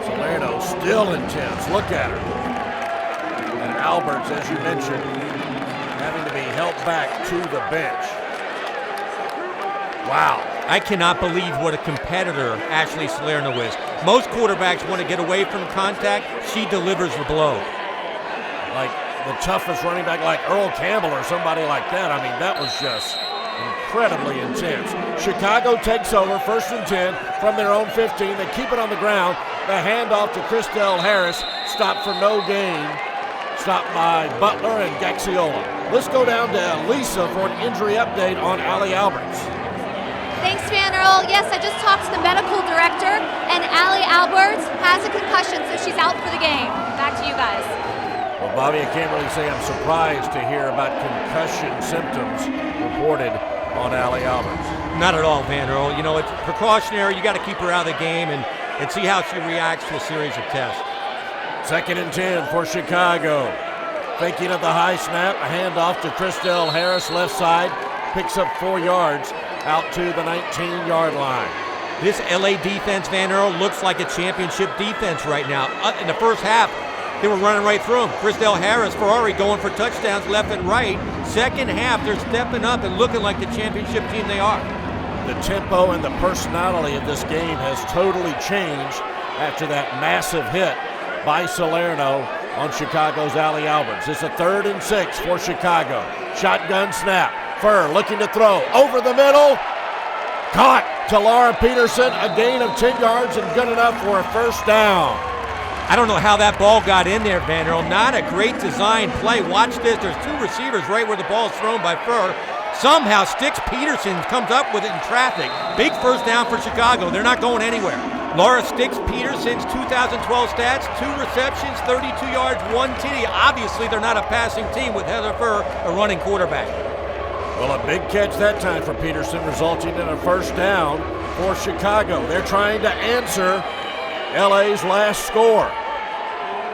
Salerno still intense. Look at her. And Alberts, as you mentioned, having to be helped back to the bench. Wow. I cannot believe what a competitor Ashley Salerno is. Most quarterbacks want to get away from contact. She delivers the blow. Like the toughest running back like Earl Campbell or somebody like that. I mean, that was just incredibly intense. Chicago takes over 1st and 10 from their own 15. They keep it on the ground. The handoff to Christelle Harris, stopped for no gain. Stopped by Butler and Gaxiola. Let's go down to Lisa for an injury update on Allie Alberts. Thanks, Van Earl. Yes, I just talked to the medical director, and Allie Alberts has a concussion, so she's out for the game. Back to you guys. Well, Bobby, I can't really say I'm surprised to hear about concussion symptoms reported on Allie Alberts. Not at all, Van Earl. You know, it's precautionary. You got to keep her out of the game and see how she reacts to a series of tests. 2nd and 10 for Chicago. Faking of the high snap, a handoff to Christelle Harris, left side, picks up 4 yards out to the 19-yard line. This LA defense, Van Earl, looks like a championship defense right now. In the first half, they were running right through them. Christelle Harris, Ferrari going for touchdowns left and right. Second half, they're stepping up and looking like the championship team they are. The tempo and the personality of this game has totally changed after that massive hit by Salerno on Chicago's Allie Alberts. It's a 3rd and 6 for Chicago. Shotgun snap. Furr looking to throw over the middle. Caught to Laura Peterson. A gain of 10 yards and good enough for a 1st down. I don't know how that ball got in there, Van Earl. Not a great design play. Watch this. There's 2 receivers right where the ball is thrown by Furr. Somehow Stix Peterson comes up with it in traffic. Big 1st down for Chicago. They're not going anywhere. Laura Stix Peterson's 2012 stats, 2 receptions, 32 yards, 1 TD. Obviously, they're not a passing team with Heather Furr, a running quarterback. Well, a big catch that time for Peterson, resulting in a 1st down for Chicago. They're trying to answer LA's last score,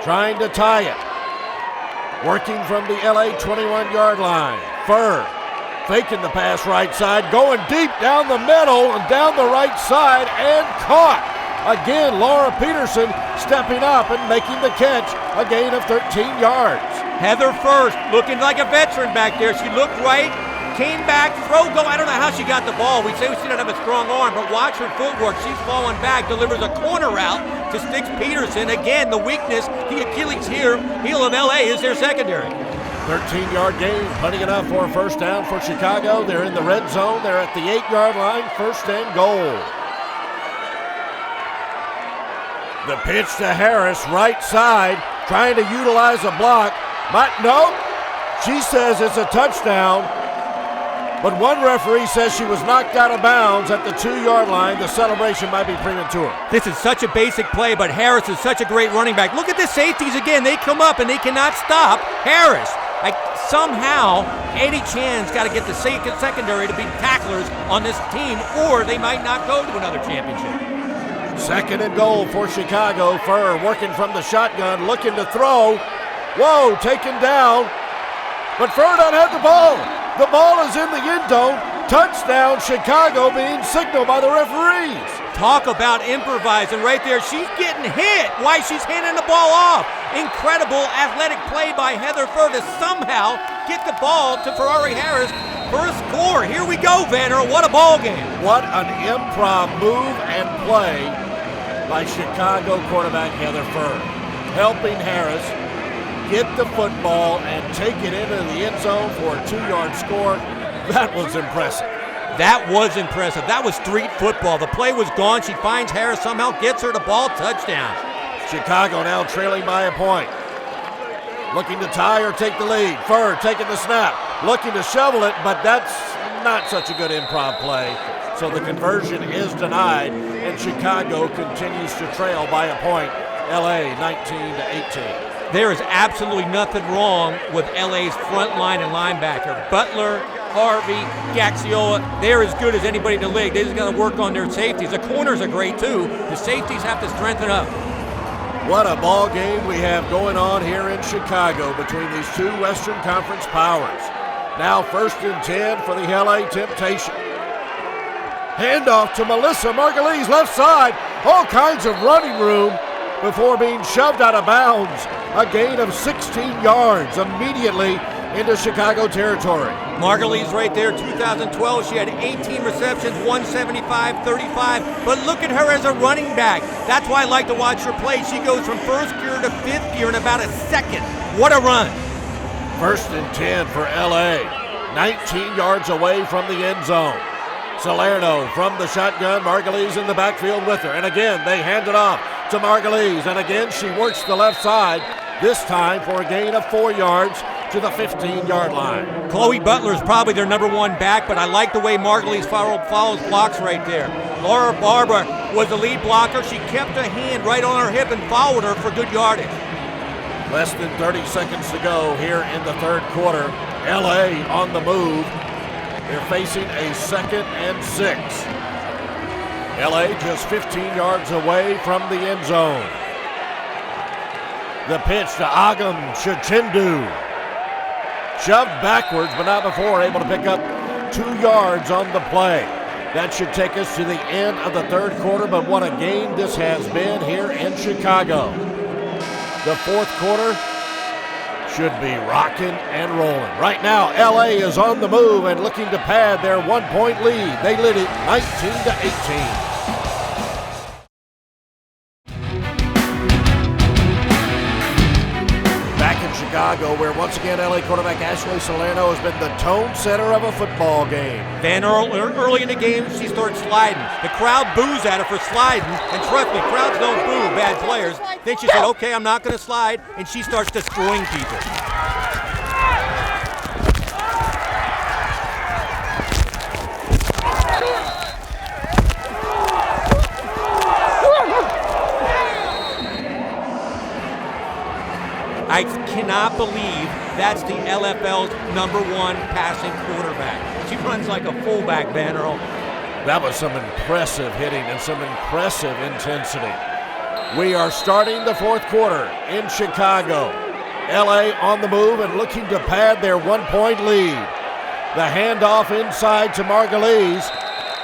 trying to tie it. Working from the LA 21-yard line. Furr faking the pass right side, going deep down the middle and down the right side, and caught. Again, Laura Peterson stepping up and making the catch, a gain of 13 yards. Heather Furr looking like a veteran back there. She looked right, came back, go. I don't know how she got the ball. We say she doesn't have a strong arm, but watch her footwork. She's falling back, delivers a corner route to Stix Peterson. Again, the weakness, the Achilles heel of LA is their secondary. 13-yard gain, plenty enough for a 1st down for Chicago. They're in the red zone. They're at the 8-yard line, 1st and goal. The pitch to Harris, right side, trying to utilize a block. But no, she says it's a touchdown. But one referee says she was knocked out of bounds at the 2-yard line. The celebration might be premature. This is such a basic play, but Harris is such a great running back. Look at the safeties again. They come up and they cannot stop Harris. Somehow, Eddie Chan's got to get the secondary to be tacklers on this team, or they might not go to another championship. 2nd and goal for Chicago. Furr working from the shotgun, looking to throw. Whoa, taken down. But Furr doesn't have the ball. The ball is in the end zone. Touchdown, Chicago, being signaled by the referees. Talk about improvising right there. She's getting hit. Why she's handing the ball off. Incredible athletic play by Heather Furr to somehow get the ball to Ferrari Harris for a score. Here we go, Van Earl. What a ball game. What an improv move and play by Chicago quarterback Heather Furr, helping Harris get the football and take it into the end zone for a 2-yard score. That was impressive. That was impressive. That was street football. The play was gone. She finds Harris, somehow gets her the ball, touchdown. Chicago now trailing by a point. Looking to tie or take the lead. Furr taking the snap, looking to shovel it, but that's not such a good improv play. So the conversion is denied, and Chicago continues to trail by a point. LA 19-18. There is absolutely nothing wrong with LA's front line and linebacker. Butler, Harvey, Gaxiola, they're as good as anybody in the league. They just got to work on their safeties. The corners are great too. The safeties have to strengthen up. What a ball game we have going on here in Chicago between these two Western Conference powers. Now 1st and 10 for the LA Temptation. Handoff to Melissa Margulies, left side. All kinds of running room before being shoved out of bounds. A gain of 16 yards immediately into Chicago territory. Margulies right there, 2012. She had 18 receptions, 175, 35. But look at her as a running back. That's why I like to watch her play. She goes from 1st gear to 5th gear in about a second. What a run. 1st and 10 for LA. 19 yards away from the end zone. Salerno from the shotgun. Margulies in the backfield with her. And again, they hand it off to Margulies. And again, she works the left side, this time for a gain of 4 yards to the 15-yard line. Chloe Butler is probably their number 1 back, but I like the way Margulies follows blocks right there. Laura Barber was the lead blocker. She kept a hand right on her hip and followed her for good yardage. Less than 30 seconds to go here in the 3rd quarter. LA on the move. They're facing a 2nd and 6. LA just 15 yards away from the end zone. The pitch to Agam Chichindu. Shoved backwards, but not before able to pick up 2 yards on the play. That should take us to the end of the 3rd quarter, but what a game this has been here in Chicago. The 4th quarter should be rocking and rolling. Right now, LA is on the move and looking to pad their 1-point lead. They lead it 19-18. Chicago, where once again LA quarterback Ashley Salerno has been the tone setter of a football game. Van Earl, early in the game, she starts sliding. The crowd boos at her for sliding, and trust me, crowds don't boo bad players. Then she said, okay, I'm not going to slide, and she starts destroying people. I cannot believe that's the LFL's number 1 passing quarterback. She runs like a fullback, Van Earl. That was some impressive hitting and some impressive intensity. We are starting the 4th quarter in Chicago. LA on the move and looking to pad their 1-point lead. The handoff inside to Margulies.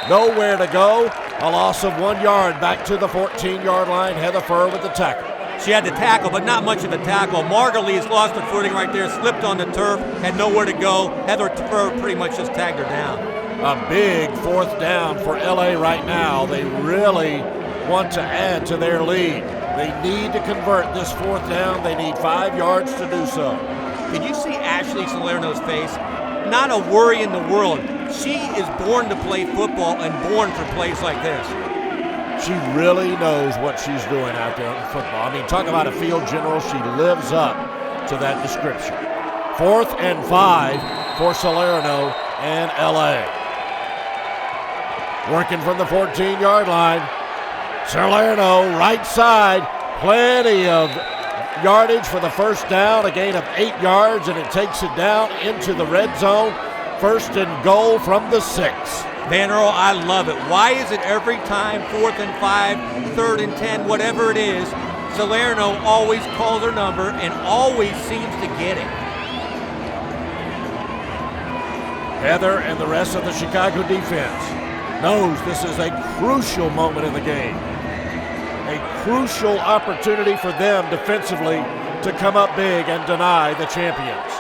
Nowhere to go. A loss of 1 yard back to the 14-yard line. Heather Furr with the tackle. She had the tackle, but not much of the tackle. Margulies lost her footing right there, slipped on the turf, had nowhere to go. Heather Furr pretty much just tagged her down. A big 4th down for LA right now. They really want to add to their lead. They need to convert this 4th down. They need 5 yards to do so. Did you see Ashley Salerno's face? Not a worry in the world. She is born to play football and born for plays like this. She really knows what she's doing out there in football. I mean, talk about a field general. She lives up to that description. 4th and 5 for Salerno and LA. Working from the 14-yard line. Salerno, right side. Plenty of yardage for the 1st down. A gain of 8 yards, and it takes it down into the red zone. 1st and goal from the 6. Van Earl, I love it. Why is it every time 4th and 5, 3rd and 10, whatever it is, Salerno always calls her number and always seems to get it? Heather and the rest of the Chicago defense knows this is a crucial moment in the game. A crucial opportunity for them defensively to come up big and deny the champions.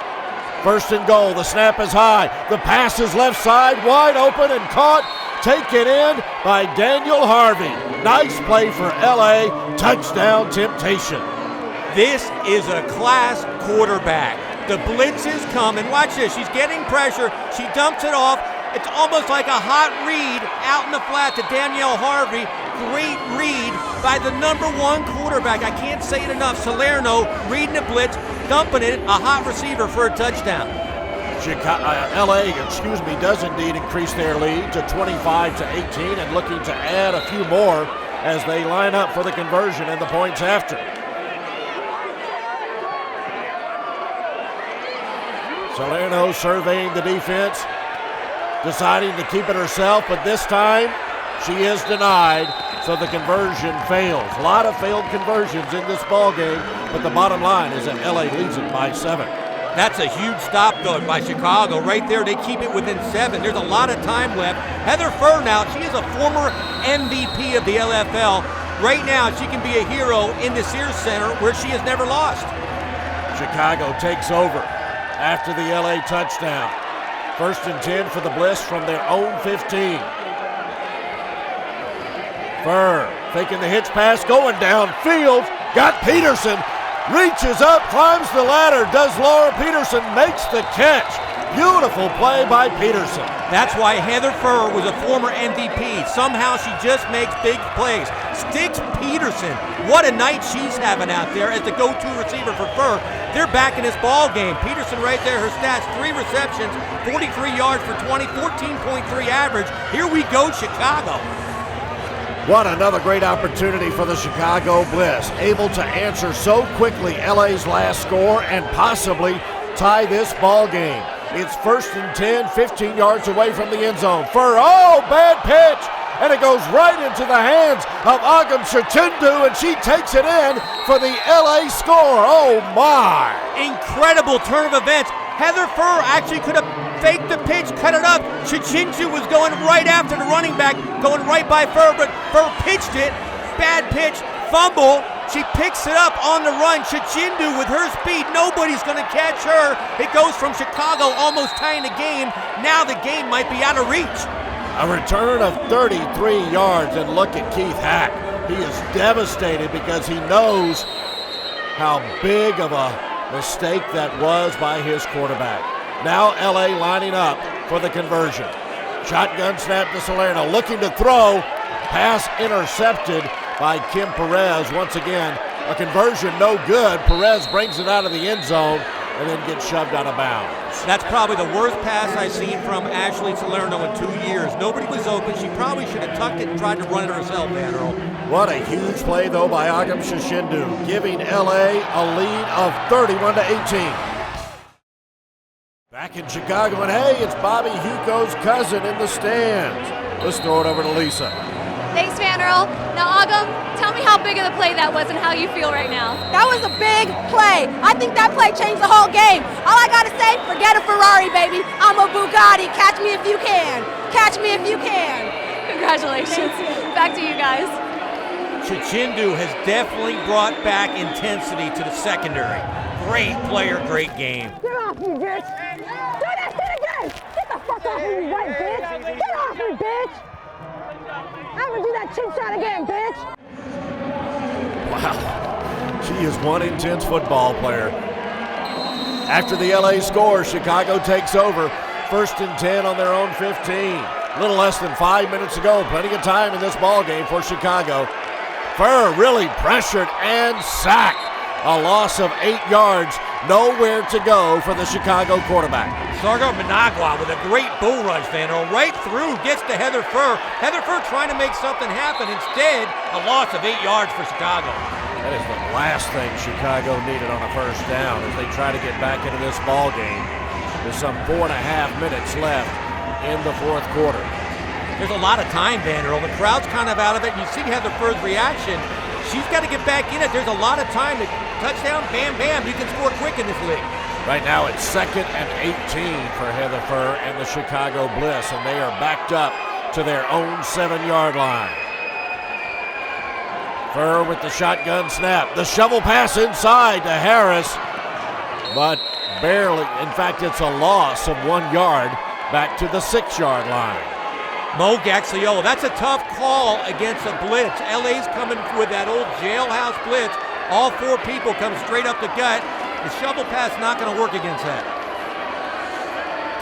1st and goal, the snap is high, the pass is left side, wide open and caught, taken in by Daniel Harvey. Nice play for LA. Touchdown temptation. This is a class quarterback. The blitz is coming. Watch this. She's getting pressure. She dumps it off. It's almost like a hot read out in the flat to Danielle Harvey. Great read by the #1 quarterback. I can't say it enough. Salerno reading the blitz, dumping it, a hot receiver for a touchdown. LA, does indeed increase their lead to 25-18 and looking to add a few more as they line up for the conversion and the points after. Salerno surveying the defense, deciding to keep it herself, but this time she is denied, so the conversion fails. A lot of failed conversions in this ball game, but the bottom line is that LA leads it by 7. That's a huge stop, though, by Chicago. Right there, they keep it within 7. There's a lot of time left. Heather Furr now, she is a former MVP of the LFL. Right now, she can be a hero in the Sears Center where she has never lost. Chicago takes over after the LA touchdown. 1st and 10 for the Bliss from their own 15. Furr faking the hitch pass, going downfield, got Peterson, reaches up, climbs the ladder, does Laura Peterson, makes the catch. Beautiful play by Peterson. That's why Heather Furr was a former MVP. Somehow she just makes big plays. Sticks Peterson. What a night she's having out there as the go-to receiver for Furr. They're back in this ball game. Peterson right there, her stats, 3 receptions, 43 yards for 20, 14.3 average. Here we go, Chicago. What another great opportunity for the Chicago Bliss. Able to answer so quickly LA's last score and possibly tie this ball game. It's 1st and 10, 15 yards away from the end zone. Furr, bad pitch! And it goes right into the hands of Agam Shachindu, and she takes it in for the LA score. Oh my! Incredible turn of events. Heather Furr actually could have faked the pitch, cut it up. Shachindu was going right after the running back, going right by Furr, but Furr pitched it. Bad pitch, fumble. She picks it up on the run. Shachindu with her speed, nobody's going to catch her. It goes from Chicago almost tying the game. Now the game might be out of reach. A return of 33 yards, and look at Keith Hack. He is devastated because he knows how big of a mistake that was by his quarterback. Now LA lining up for the conversion. Shotgun snap to Salerno, looking to throw. Pass intercepted by Kim Perez. Once again, a conversion no good. Perez brings it out of the end zone and then gets shoved out of bounds. That's probably the worst pass I've seen from Ashley Salerno in 2 years. Nobody was open. She probably should have tucked it and tried to run it herself, Van Earl. What a huge play, though, by Agam Shachindu, giving LA a lead of 31-18. Back in Chicago, and hey, it's Bobby Huco's cousin in the stands. Let's throw it over to Lisa. Thanks, Van Earl. Now, Agam, tell me how big of the play that was and how you feel right now. That was a big play. I think that play changed the whole game. All I gotta say, forget a Ferrari, baby. I'm a Bugatti. Catch me if you can. Catch me if you can. Congratulations. Back to you guys. Shachindu has definitely brought back intensity to the secondary. Great player, great game. Get off me, bitch. Do that shit again. Get the fuck off me, you white bitch. Get off me, bitch. I'm gonna do that chip shot again, bitch. Wow, she is one intense football player. After the LA score, Chicago takes over. 1st and 10 on their own 15. A little less than 5 minutes ago. Plenty of time in this ball game for Chicago. Furr really pressured and sacked. A loss of 8 yards. Nowhere to go for the Chicago quarterback. Sargo Managua with a great bull rush, Van Earl. Right through, gets to Heather Furr. Heather Furr trying to make something happen. Instead, a loss of 8 yards for Chicago. That is the last thing Chicago needed on a 1st down as they try to get back into this ball game. There's some 4.5 minutes left in the 4th quarter. There's a lot of time, Van Earl. The crowd's kind of out of it. You see Heather Furr's reaction. She's got to get back in it. There's a lot of time. Touchdown, bam, bam. You can score quick in this league. Right now it's 2nd and 18 for Heather Furr and the Chicago Bliss, and they are backed up to their own 7-yard line. Furr with the shotgun snap. The shovel pass inside to Harris, but barely. In fact, it's a loss of 1 yard back to the 6-yard line. Mo Gaxiolo. That's a tough call against a blitz. LA's coming with that old jailhouse blitz. All 4 people come straight up the gut. The shovel pass not going to work against that.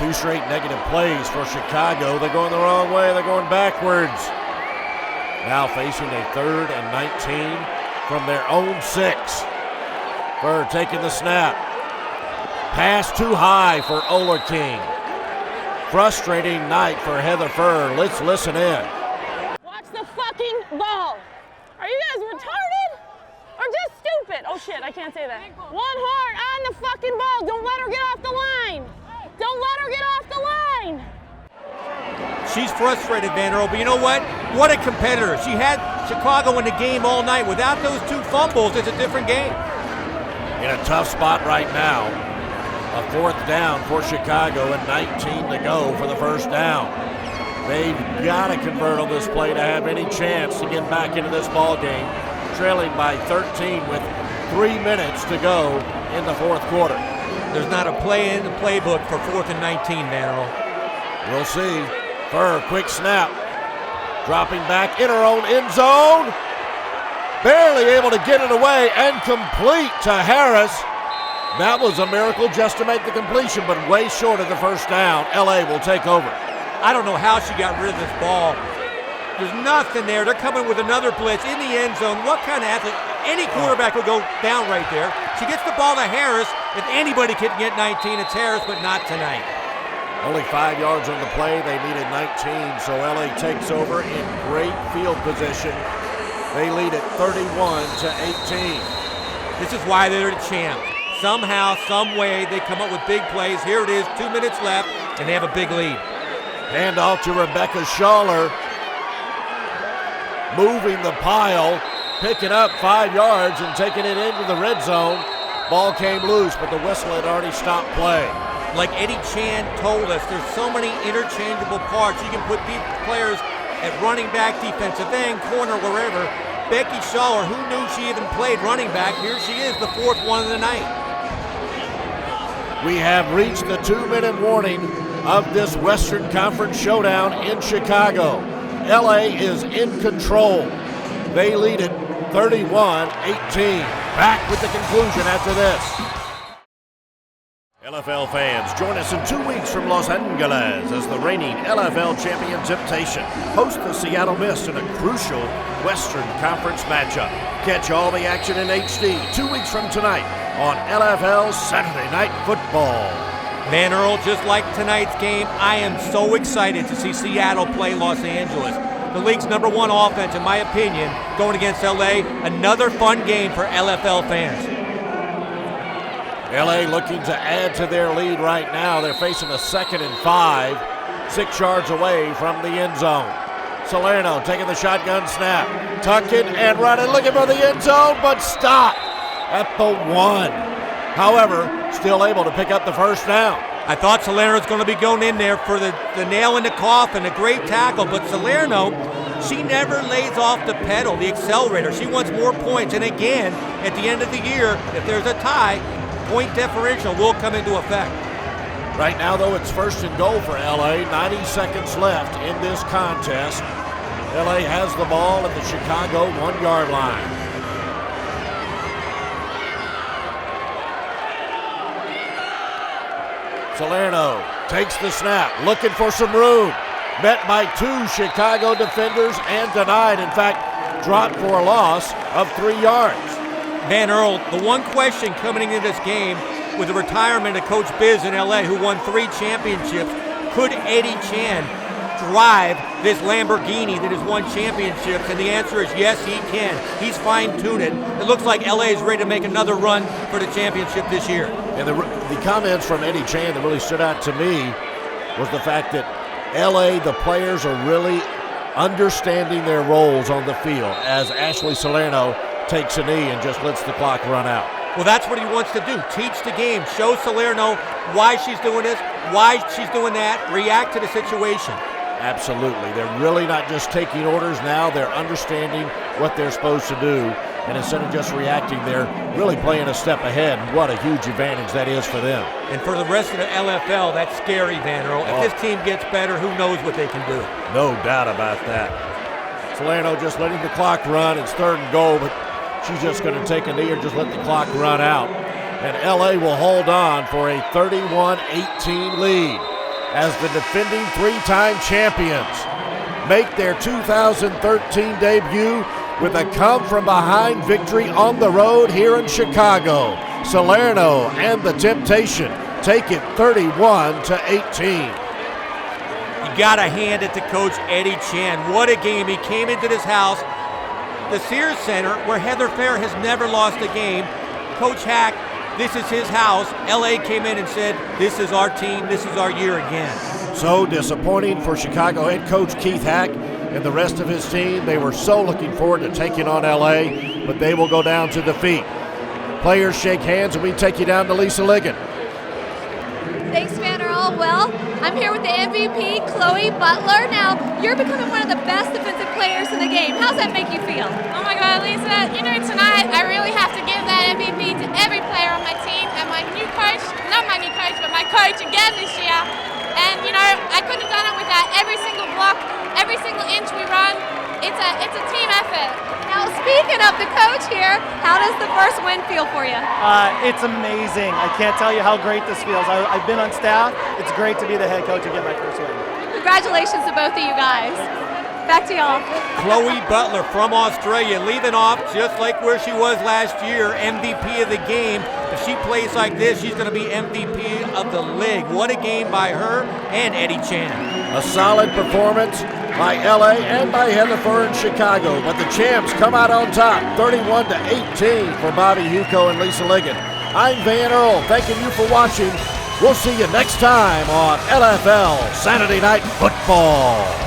2 straight negative plays for Chicago. They're going the wrong way. They're going backwards. Now facing a 3rd and 19 from their own 6. Furr taking the snap. Pass too high for Ola King. Frustrating night for Heather Furr. Let's listen in. Watch the fucking ball. Are you guys retarded? Or just stupid? Oh shit, I can't say that. One heart on the fucking ball. Don't let her get off the line. Don't let her get off the line. She's frustrated, Van Earl, but you know what? What a competitor. She had Chicago in the game all night. Without those 2 fumbles, it's a different game. In a tough spot right now. A 4th down for Chicago and 19 to go for the first down. They've got to convert on this play to have any chance to get back into this ball game. Trailing by 13 with 3 minutes to go in the 4th quarter. There's not a play in the playbook for 4th and 19, Van Earl. We'll see. Furr, quick snap. Dropping back in her own end zone. Barely able to get it away and complete to Harris. That was a miracle just to make the completion, but way short of the first down. LA will take over. I don't know how she got rid of this ball. There's nothing there. They're coming with another blitz in the end zone. What kind of athlete? Any quarterback would go down right there. She gets the ball to Harris. If anybody can get 19, it's Harris, but not tonight. Only 5 yards on the play. They needed 19, so LA takes over in great field position. They lead it 31-18. This is why they're the champ. Somehow, some way, they come up with big plays. Here it is, 2 minutes left, and they have a big lead. Hand off to Rebecca Schaller. Moving the pile, picking up 5 yards and taking it into the red zone. Ball came loose, but the whistle had already stopped play. Like Eddie Chan told us, there's so many interchangeable parts. You can put these players at running back, defensive end, corner, wherever. Becky Schaller, who knew she even played running back? Here she is, the 4th one of the night. We have reached the 2-minute warning of this Western Conference showdown in Chicago. LA is in control. They lead it 31-18. Back with the conclusion after this. LFL fans, join us in 2 weeks from Los Angeles as the reigning LFL champion Temptation host the Seattle Mist in a crucial Western Conference matchup. Catch all the action in HD 2 weeks from tonight on LFL Saturday Night Football. Van Earl, just like tonight's game, I am so excited to see Seattle play Los Angeles. The league's #1 offense, in my opinion, going against LA. Another fun game for LFL fans. LA looking to add to their lead right now. They're facing a 2nd and 5, 6 yards away from the end zone. Salerno taking the shotgun snap, tucking and running, looking for the end zone, but stopped at the 1. However, still able to pick up the first down. I thought Salerno was going to be going in there for the nail in the coffin, a great tackle, but Salerno, she never lays off the pedal, the accelerator. She wants more points, and again, at the end of the year, if there's a tie, point differential will come into effect. Right now, though, it's 1st and goal for LA. 90 seconds left in this contest. LA has the ball at the Chicago 1-yard line. Salerno takes the snap, looking for some room. Met by 2 Chicago defenders and denied. In fact, dropped for a loss of 3 yards. Van Earl, the one question coming into this game with the retirement of Coach Biz in LA, who won 3 championships, could Eddie Chan drive this Lamborghini that has won championships? And the answer is yes, he can. He's fine-tuned it. It looks like LA is ready to make another run for the championship this year. And the comments from Eddie Chan that really stood out to me was the fact that LA, the players are really understanding their roles on the field as Ashley Salerno takes a knee and just lets the clock run out. Well, that's what he wants to do. Teach the game. Show Salerno why she's doing this, why she's doing that, react to the situation. Absolutely. They're really not just taking orders now. They're understanding what they're supposed to do And instead of just reacting, they're really playing a step ahead. What a huge advantage that is for them. And for the rest of the LFL, that's scary, Van Earl. If this team gets better, who knows what they can do. No doubt about that. Salerno just letting the clock run. It's 3rd and goal, but she's just going to take a knee or just let the clock run out. And LA will hold on for a 31-18 lead as the defending 3-time champions make their 2013 debut with a come-from-behind victory on the road here in Chicago. Salerno and the Temptation take it 31-18. You got to hand it to Coach Eddie Chan. What a game. He came into this house, the Sears Center, where Heather Fair has never lost a game. Coach Hack, this is his house. LA came in and said, this is our team, this is our year again. So disappointing for Chicago head coach Keith Hack and the rest of his team. They were so looking forward to taking on LA, but they will go down to defeat. Players shake hands, and we take you down to Lisa Ligon. Thanks, Van Earl. Well, I'm here with the MVP, Chloe Butler. Now, you're becoming one of the best defensive players in the game. How's that make you feel? Oh my God, Lisa, tonight I really have to give that MVP to every player on my team and my new coach, not my new coach, but my coach again this year. And, I couldn't have done it without every single block, every single inch we run. It's a team effort. Now, speaking of the coach here, how does the first win feel for you? It's amazing. I can't tell you how great this feels. I've been on staff. It's great to be the head coach and get my first win. Congratulations to both of you guys. Back to y'all. Chloe Butler from Australia, leaving off just like where she was last year, MVP of the game. If she plays like this, she's going to be MVP of the league. What a game by her and Eddie Chan. A solid performance by LA and by Heather Fair in Chicago, but the champs come out on top, 31-18 for Bobby Huco and Lisa Ligon. I'm Van Earl, thanking you for watching. We'll see you next time on LFL Saturday Night Football.